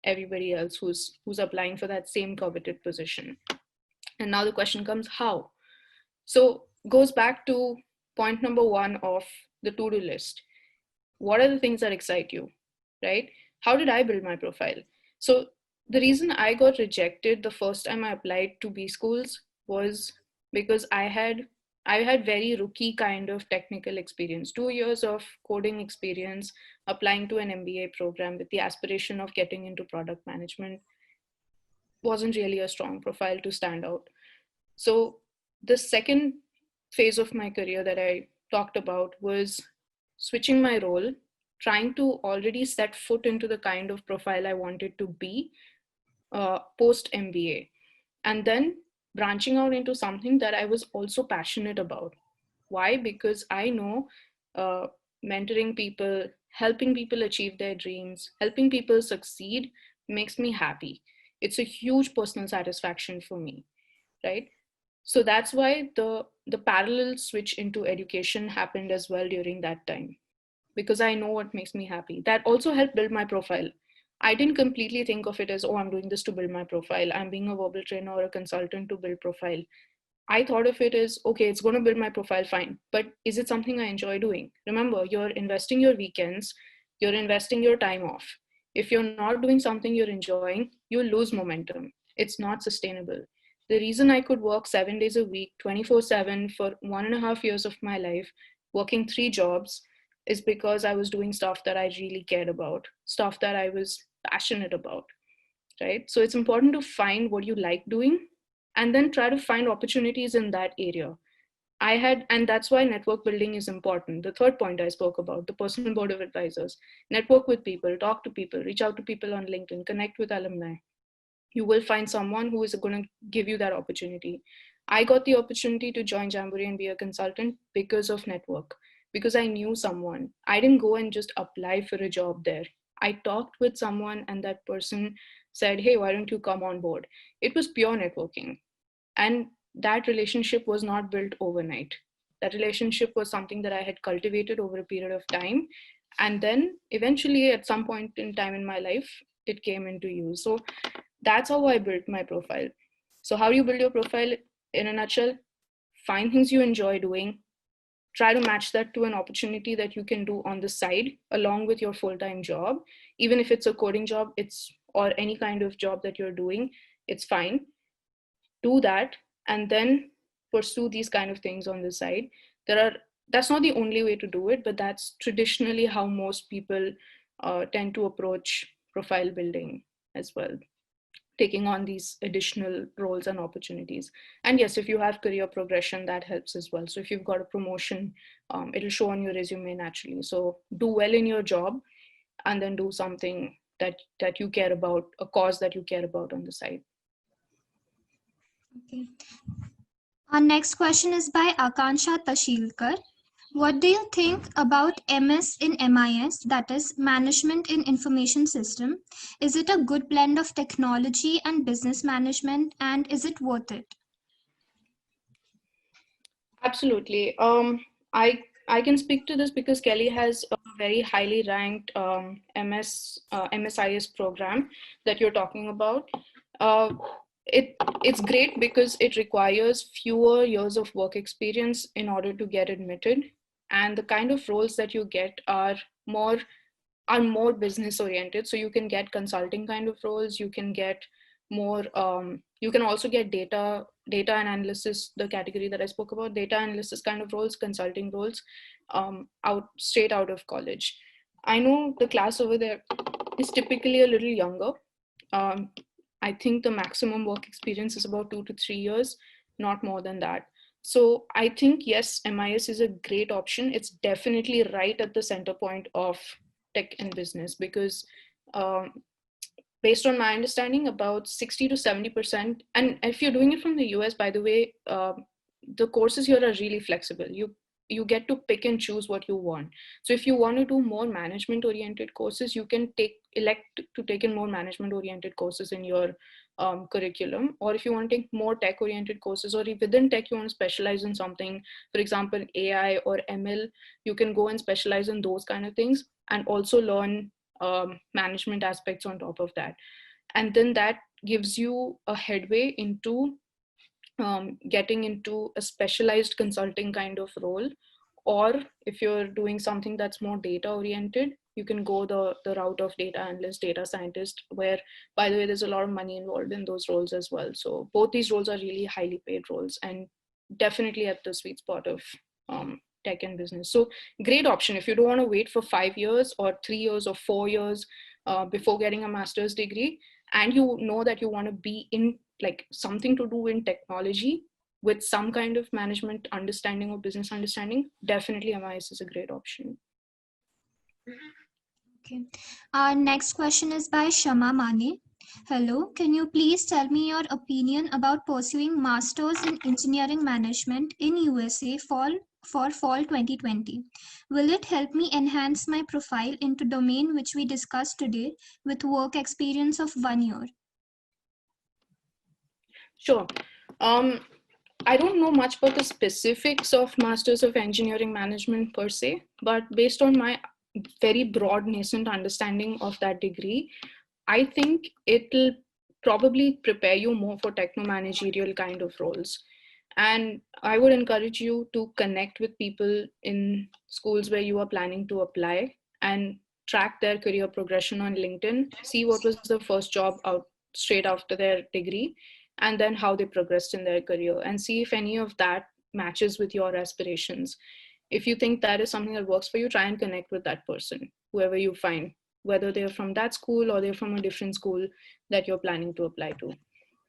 everybody else who's applying for that same coveted position. And now the question comes, how? So goes back to point number one of the to-do list. What are the things that excite you, right? How did I build my profile? So the reason I got rejected the first time I applied to B schools was because I had very rookie kind of technical experience, 2 years of coding experience, applying to an MBA program with the aspiration of getting into product management wasn't really a strong profile to stand out. So the second phase of my career that I talked about was switching my role, trying to already set foot into the kind of profile I wanted to be post MBA, and then branching out into something that I was also passionate about. Why? Because I know uh, mentoring people, helping people achieve their dreams, helping people succeed makes me happy. It's a huge personal satisfaction for me, right? So that's why the parallel switch into education happened as well during that time, because I know what makes me happy. That also helped build my profile. I didn't completely think of it as, oh, I'm doing this to build my profile. I'm being a verbal trainer or a consultant to build profile. I thought of it as, okay, it's going to build my profile, fine. But is it something I enjoy doing? Remember, you're investing your weekends, you're investing your time off. If you're not doing something you're enjoying, you'll lose momentum. It's not sustainable. The reason I could work 7 days a week, 24/7 for 1.5 years of my life, working 3 jobs, is because I was doing stuff that I really cared about, stuff that I was passionate about, right? So it's important to find what you like doing and then try to find opportunities in that area. And that's why network building is important. The third point I spoke about, the personal board of advisors. Network with people, talk to people, reach out to people on LinkedIn, connect with alumni. You will find someone who is going to give you that opportunity. I got the opportunity to join Jamboree and be a consultant because of network, because I knew someone. I didn't go and just apply for a job there. I talked with someone and that person said, hey, why don't you come on board? It was pure networking. And that relationship was not built overnight. That relationship was something that I had cultivated over a period of time. And then eventually, at some point in time in my life, it came into use. So that's how I built my profile. So, how do you build your profile in a nutshell? Find things you enjoy doing, try to match that to an opportunity that you can do on the side along with your full-time job. Even if it's a coding job, it's or any kind of job that you're doing, it's fine. Do that and then pursue these kind of things on the side. That's not the only way to do it, but that's traditionally how most people tend to approach profile building as well, taking on these additional roles and opportunities. And yes, if you have career progression, that helps as well. So if you've got a promotion, it'll show on your resume naturally. So do well in your job and then do something that you care about, a cause that you care about on the side. Okay. Our next question is by Akansha Tashilkar. What do you think about MS in MIS, that is Management in Information System? Is it a good blend of technology and business management, and is it worth it? Absolutely. I can speak to this because Kelly has a very highly ranked MSIS program that you're talking about. Uh, it's great because it requires fewer years of work experience in order to get admitted, and the kind of roles that you get more more business oriented. So you can get consulting kind of roles, you can get more you can also get data and analysis, the category that I spoke about, data analysis kind of roles, consulting roles, out straight out of college. I know the class over there is typically a little younger. um, I think the maximum work experience is about 2 to 3 years, not more than that. So I think, yes, MIS is a great option. It's definitely right at the center point of tech and business because um, based on my understanding, about 60 to 70%, and if you're doing it from the US, by the way, the courses here are really flexible. You get to pick and choose what you want. So if you want to do more management oriented courses, you can elect to take in more management oriented courses in your curriculum. Or if you want to take more tech oriented courses, or if within tech you want to specialize in something, for example, AI or ML, you can go and specialize in those kind of things and also learn management aspects on top of that. And then that gives you a headway into getting into a specialized consulting kind of role. Or if you're doing something that's more data oriented, you can go the route of data analyst, data scientist, where, by the way, there's a lot of money involved in those roles as well. So both these roles are really highly paid roles and definitely at the sweet spot of tech and business. So great option if you don't want to wait for 5 years or 3 years or 4 years before getting a master's degree, and you know that you want to be in like something to do in technology. with some kind of management understanding or business understanding, definitely MIS is a great option. Okay. Our next question is by Shama Mane. Hello, can you please tell me your opinion about pursuing Masters in Engineering Management in USA for fall 2020? Will it help me enhance my profile into domain which we discussed today with work experience of 1 year? Sure. I don't know much about the specifics of Masters of Engineering Management per se, but based on my very broad nascent understanding of that degree, I think it'll probably prepare you more for techno managerial kind of roles. And I would encourage you to connect with people in schools where you are planning to apply and track their career progression on LinkedIn, see what was the first job out straight after their degree, and then how they progressed in their career, and see if any of that matches with your aspirations. If you think that is something that works for you, try and connect with that person, whoever you find, whether they're from that school or they're from a different school that you're planning to apply to.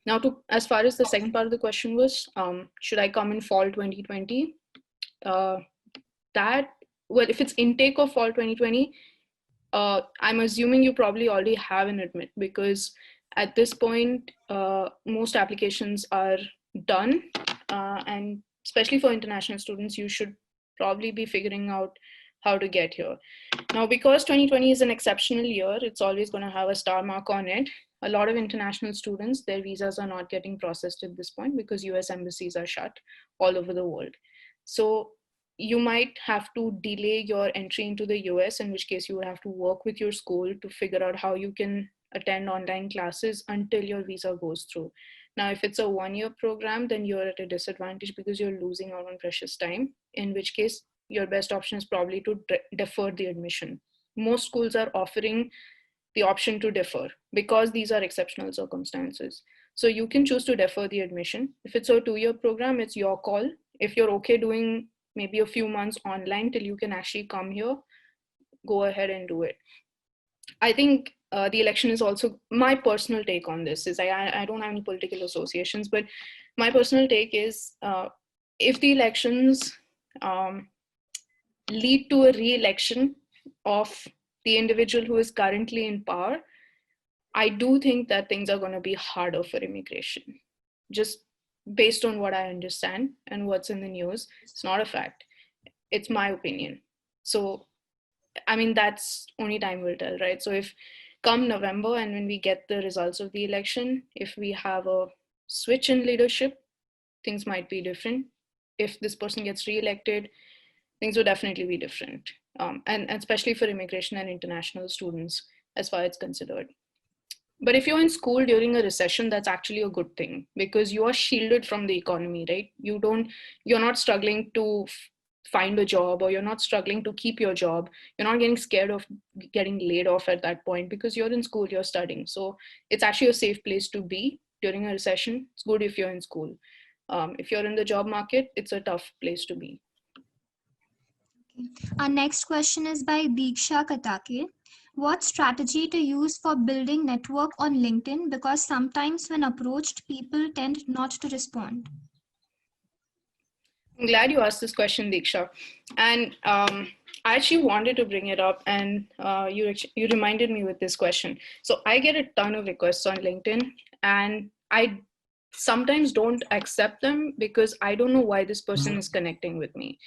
Now, as far as the second part of the question was, should I come in fall 2020? Well, if it's intake of fall 2020, I'm assuming you probably already have an admit, because at this point, most applications are done. And especially for international students, you should probably be figuring out how to get here. Now, because 2020 is an exceptional year, it's always going to have a star mark on it. A lot of international students, their visas are not getting processed at this point because US embassies are shut all over the world. So you might have to delay your entry into the US, in which case you would have to work with your school to figure out how you can attend online classes until your visa goes through. Now, if it's a 1-year program, then you're at a disadvantage because you're losing out on precious time, in which case your best option is probably to defer the admission. Most schools are offering the option to defer because these are exceptional circumstances. So you can choose to defer the admission. If it's a 2-year program, it's your call. If you're okay doing maybe a few months online till you can actually come here, go ahead and do it. I think the election is also, my personal take on this is, I don't have any political associations, but my personal take is if the elections lead to a re-election of the individual who is currently in power, I do think that things are going to be harder for immigration. Just based on what I understand and what's in the news, it's not a fact. It's my opinion. So, I mean, that's only time will tell, right? So if come November and when we get the results of the election, if we have a switch in leadership, things might be different. If this person gets re-elected, things will definitely be different. And especially for immigration and international students, as far as considered. But if you're in school during a recession, that's actually a good thing because you are shielded from the economy, right? You're not struggling to find a job, or you're not struggling to keep your job. You're not getting scared of getting laid off at that point because you're in school, you're studying. So it's actually a safe place to be during a recession. It's good if you're in school. If you're in the job market, it's a tough place to be. Our next question is by Diksha Katake. What strategy to use for building network on LinkedIn? Because sometimes when approached, people tend not to respond. I'm glad you asked this question, Diksha. And I actually wanted to bring it up, and you reminded me with this question. So I get a ton of requests on LinkedIn, and I sometimes don't accept them because I don't know why this person is connecting with me.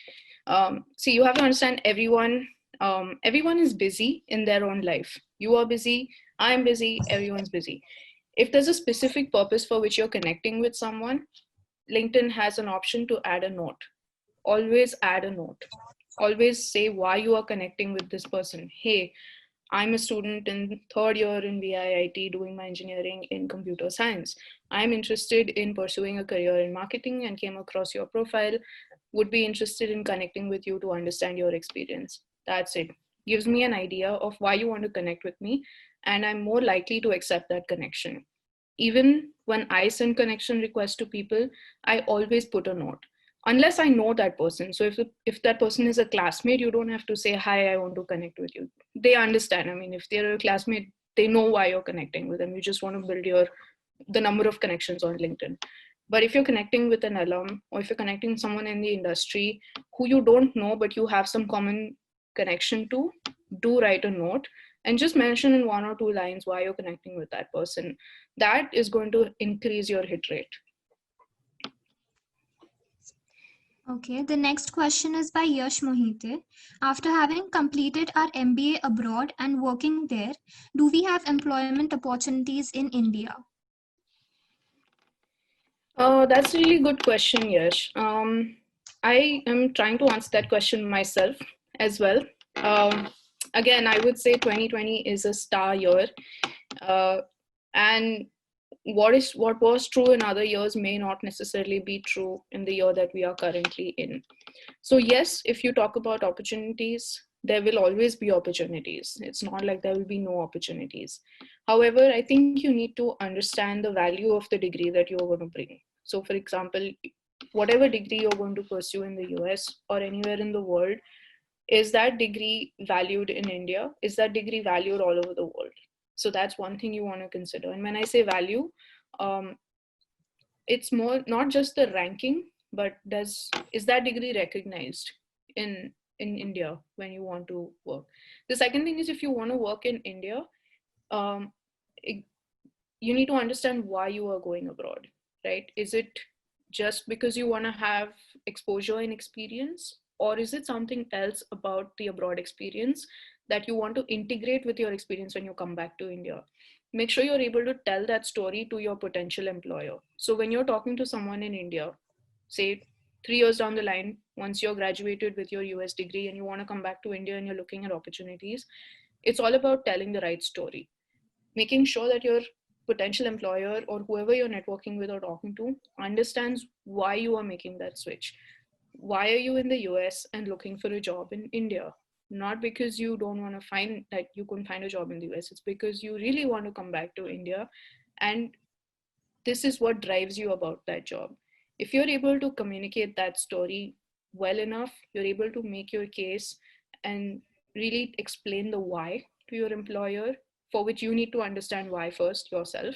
See, you have to understand everyone is busy in their own life. You are busy, I'm busy, everyone's busy. If there's a specific purpose for which you're connecting with someone, LinkedIn has an option to add a note. Always add a note. Always say why you are connecting with this person. Hey, I'm a student in 3rd year in VIIT doing my engineering in computer science. I'm interested in pursuing a career in marketing and came across your profile. Would be interested in connecting with you to understand your experience. That's it. Gives me an idea of why you want to connect with me, and I'm more likely to accept that connection. Even when I send connection requests to people, I always put a note. Unless I know that person. So if that person is a classmate, you don't have to say, hi, I want to connect with you. They understand. I mean, if they're a classmate, they know why you're connecting with them. You just want to build the number of connections on LinkedIn. But if you're connecting with an alum, or if you're connecting someone in the industry who you don't know, but you have some common connection to, do write a note and just mention in 1 or 2 lines why you're connecting with that person. That is going to increase your hit rate. Okay, the next question is by Yash Mohite. After having completed our MBA abroad and working there, do we have employment opportunities in India? That's a really good question, Yash. I am trying to answer that question myself as well. Um, Again, I would say 2020 is a star year. And what was true in other years may not necessarily be true in the year that we are currently in. So yes, if you talk about opportunities, there will always be opportunities. It's not like there will be no opportunities. However, I think you need to understand the value of the degree that you're going to bring. So for example, whatever degree you're going to pursue in the US or anywhere in the world, is that degree valued in India? Is that degree valued all over the world? So that's one thing you want to consider. And when I say value, um, it's more not just the ranking, but is that degree recognized in India when you want to work? The second thing is, if you want to work in India, um, it, you need to understand why you are going abroad, right? Is it just because you want to have exposure and experience, or is it something else about the abroad experience that you want to integrate with your experience when you come back to India? Make sure you're able to tell that story to your potential employer. So when you're talking to someone in India, say 3 years down the line, once you're graduated with your US degree and you want to come back to India and you're looking at opportunities, it's all about telling the right story, making sure that your potential employer or whoever you're networking with or talking to understands why you are making that switch. Why are you in the US and looking for a job in India? Not because you don't want to find that you couldn't find a job in the US, it's because you really want to come back to India, and this is what drives you about that job. If you're able to communicate that story well enough, you're able to make your case and really explain the why to your employer, for which you need to understand why first yourself.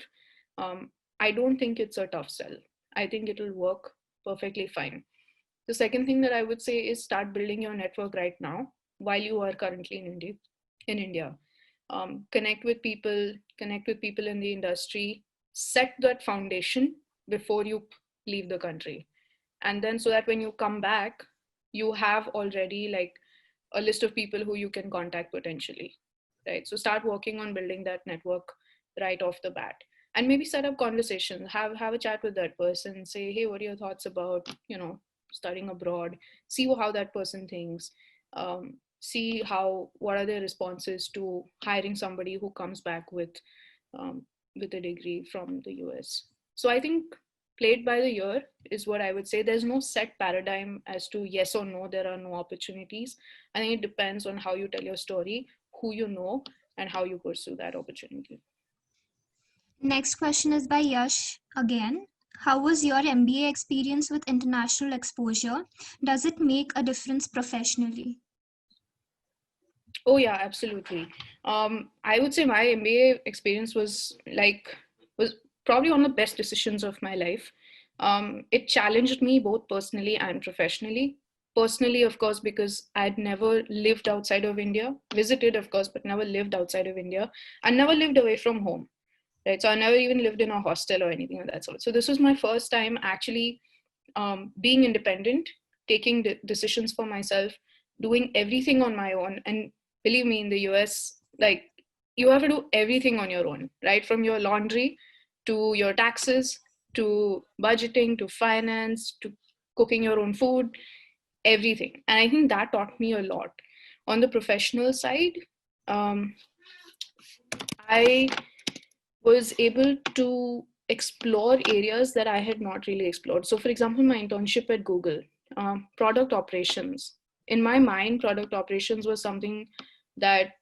I don't think it's a tough sell. I think it'll work perfectly fine. The second thing that I would say is start building your network right now while you are currently in India. In India, connect with people in the industry, set that foundation before you leave the country, and then so that when you come back, you have already like a list of people who you can contact potentially, right? So start working on building that network right off the bat, and maybe set up conversations, have a chat with that person, say, hey, what are your thoughts about studying abroad? See how that person thinks. See what are their responses to hiring somebody who comes back um, with a degree from the US. So I think play it by the ear is what I would say. There's no set paradigm as to yes or no, there are no opportunities. I think it depends on how you tell your story, who you know, and how you pursue that opportunity. Next question is by Yash again. How was your MBA experience with international exposure? Does it make a difference professionally? Oh yeah, absolutely. I would say my MBA experience was probably one of the best decisions of my life. It challenged me both personally and professionally. Personally, of course, because I'd never lived outside of India, visited, of course, but never lived outside of India, and never lived away from home. Right, so I never even lived in a hostel or anything of that sort. So this was my first time actually being independent, taking decisions for myself, doing everything on my own. And believe me, in the US, like you have to do everything on your own, right? From your laundry to your taxes to budgeting to finance to cooking your own food, everything. And I think that taught me a lot. On the professional side, um, I was able to explore areas that I had not really explored. So, for example, my internship at Google, product operations. In my mind, product operations was something that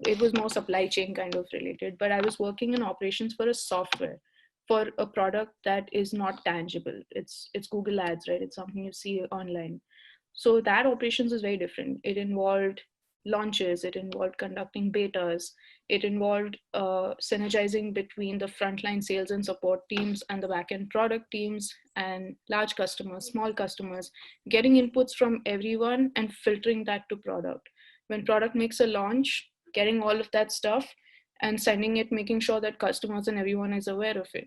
it was more supply chain kind of related, but I was working in operations for a software for a product that is not tangible. It's Google Ads, right? It's something you see online. So that operations is very different. It involved launches, it involved conducting betas, it involved synergizing between the frontline sales and support teams and the backend product teams and large customers, small customers, getting inputs from everyone and filtering that to product. When product makes a launch, getting all of that stuff and sending it, making sure that customers and everyone is aware of it.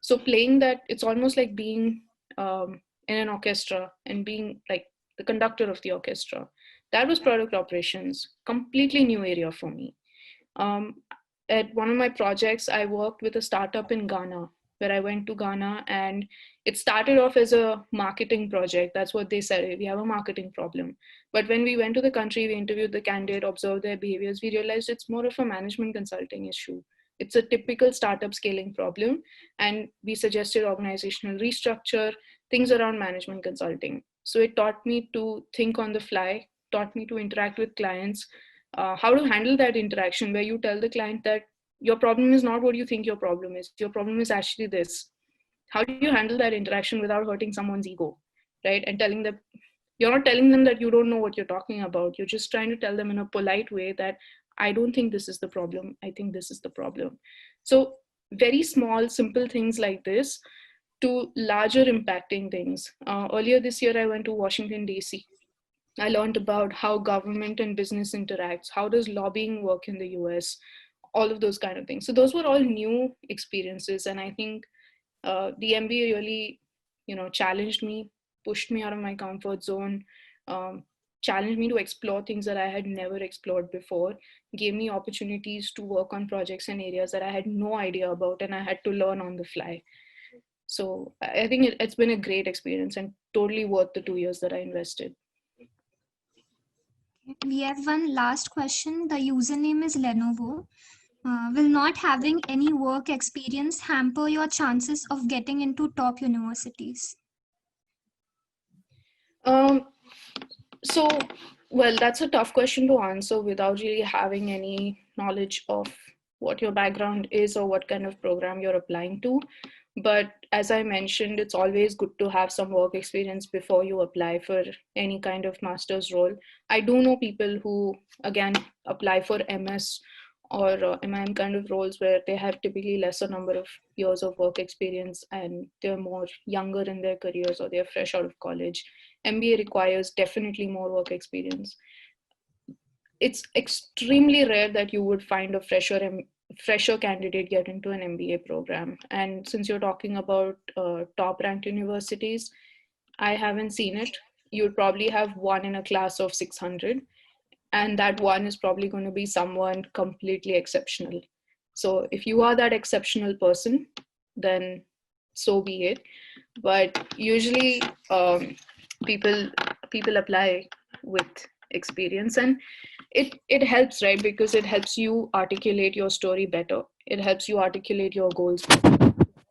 So playing that, it's almost like being in an orchestra and being like the conductor of the orchestra. That was product operations, completely new area for me. Um, at one of my projects, I worked with a startup in Ghana, where I went to Ghana, and it started off as a marketing project. That's what they said. We have a marketing problem. But when we went to the country, we interviewed the candidate, observed their behaviors, we realized it's more of a management consulting issue. It's a typical startup scaling problem. And we suggested organizational restructure, things around management consulting. So it taught me to think on the fly, taught me to interact with clients, how to handle that interaction where you tell the client that your problem is not what you think your problem is. Your problem is actually this. How do you handle that interaction without hurting someone's ego, right? And telling them, you're not telling them that you don't know what you're talking about. You're just trying to tell them in a polite way that I don't think this is the problem. I think this is the problem. So very small, simple things like this to larger impacting things. Earlier this year, I went to Washington, D.C. I learned about how government and business interacts. How does lobbying work in the US? All of those kind of things. So those were all new experiences. And I think the MBA really, challenged me, pushed me out of my comfort zone, um, challenged me to explore things that I had never explored before, gave me opportunities to work on projects and areas that I had no idea about, and I had to learn on the fly. So I think it's been a great experience and totally worth the 2 years that I invested. We have one last question. The username is Lenovo. Will not having any work experience hamper your chances of getting into top universities? Um, so, well, that's a tough question to answer without really having any knowledge of what your background is or what kind of program you're applying to. But as I mentioned, it's always good to have some work experience before you apply for any kind of master's role. I do know people who, again, apply for MS or MIM kind of roles where they have typically lesser number of years of work experience and they're more younger in their careers or they're fresh out of college. MBA requires definitely more work experience. It's extremely rare that you would find a fresher candidate get into an MBA program. And since you're talking about top ranked universities, I haven't seen it. You'd probably have one in a class of 600, and that one is probably going to be someone completely exceptional. So if you are that exceptional person, then so be it. But usually people apply with experience, and it helps, right? Because it helps you articulate your story better. It helps you articulate your goals. At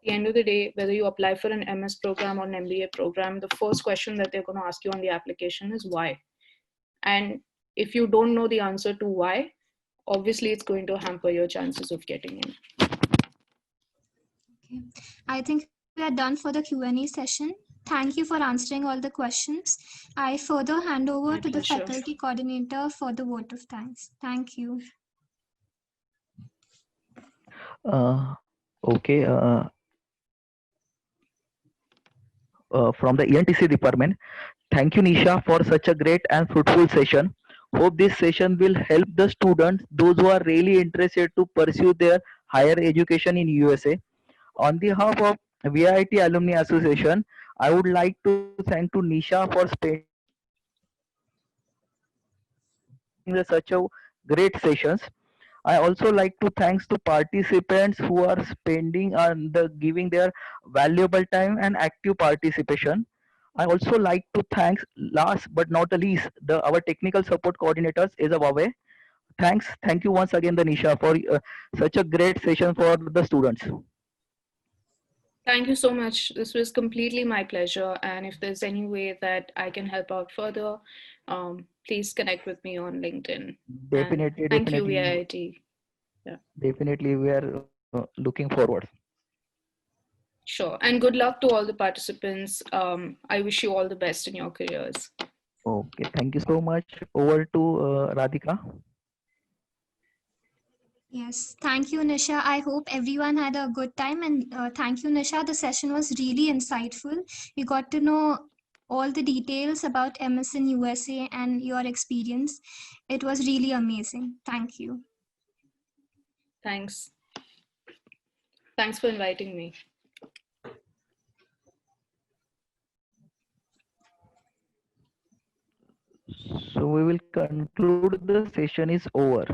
the end of the day, whether you apply for an MS program or an MBA program, the first question that they're going to ask you on the application is why. And if you don't know the answer to why, obviously it's going to hamper your chances of getting in. Okay. I think we are done for the Q&A session. Thank you for answering all the questions. I further hand over My to the pleasure. faculty coordinator for the vote of thanks. Thank you. Okay. From the ENTC department, thank you, Nisha, for such a great and fruitful session. Hope this session will help the students, those who are really interested to pursue their higher education in USA. On behalf of VIT Alumni Association, I would like to thank to Nisha for spending such a great sessions. I also like to thanks to participants who are spending and giving their valuable time and active participation. I also like to thanks last but not the least our technical support coordinators is a Huawei. Thank you once again, the Nisha, for such a great session for the students. Thank you so much. This was completely my pleasure. And if there's any way that I can help out further, please connect with me on LinkedIn. Definitely, And thank you, definitely, VIT. Yeah. definitely, we are looking forward. Sure. And good luck to all the participants. I wish you all the best in your careers. Okay, thank you so much. Over to Radhika. Yes, thank you, Nisha. I hope everyone had a good time, and thank you, Nisha. The session was really insightful. We got to know all the details about MS in USA and your experience. It was really amazing. Thank you. Thanks. Thanks for inviting me. So we will conclude the session is over.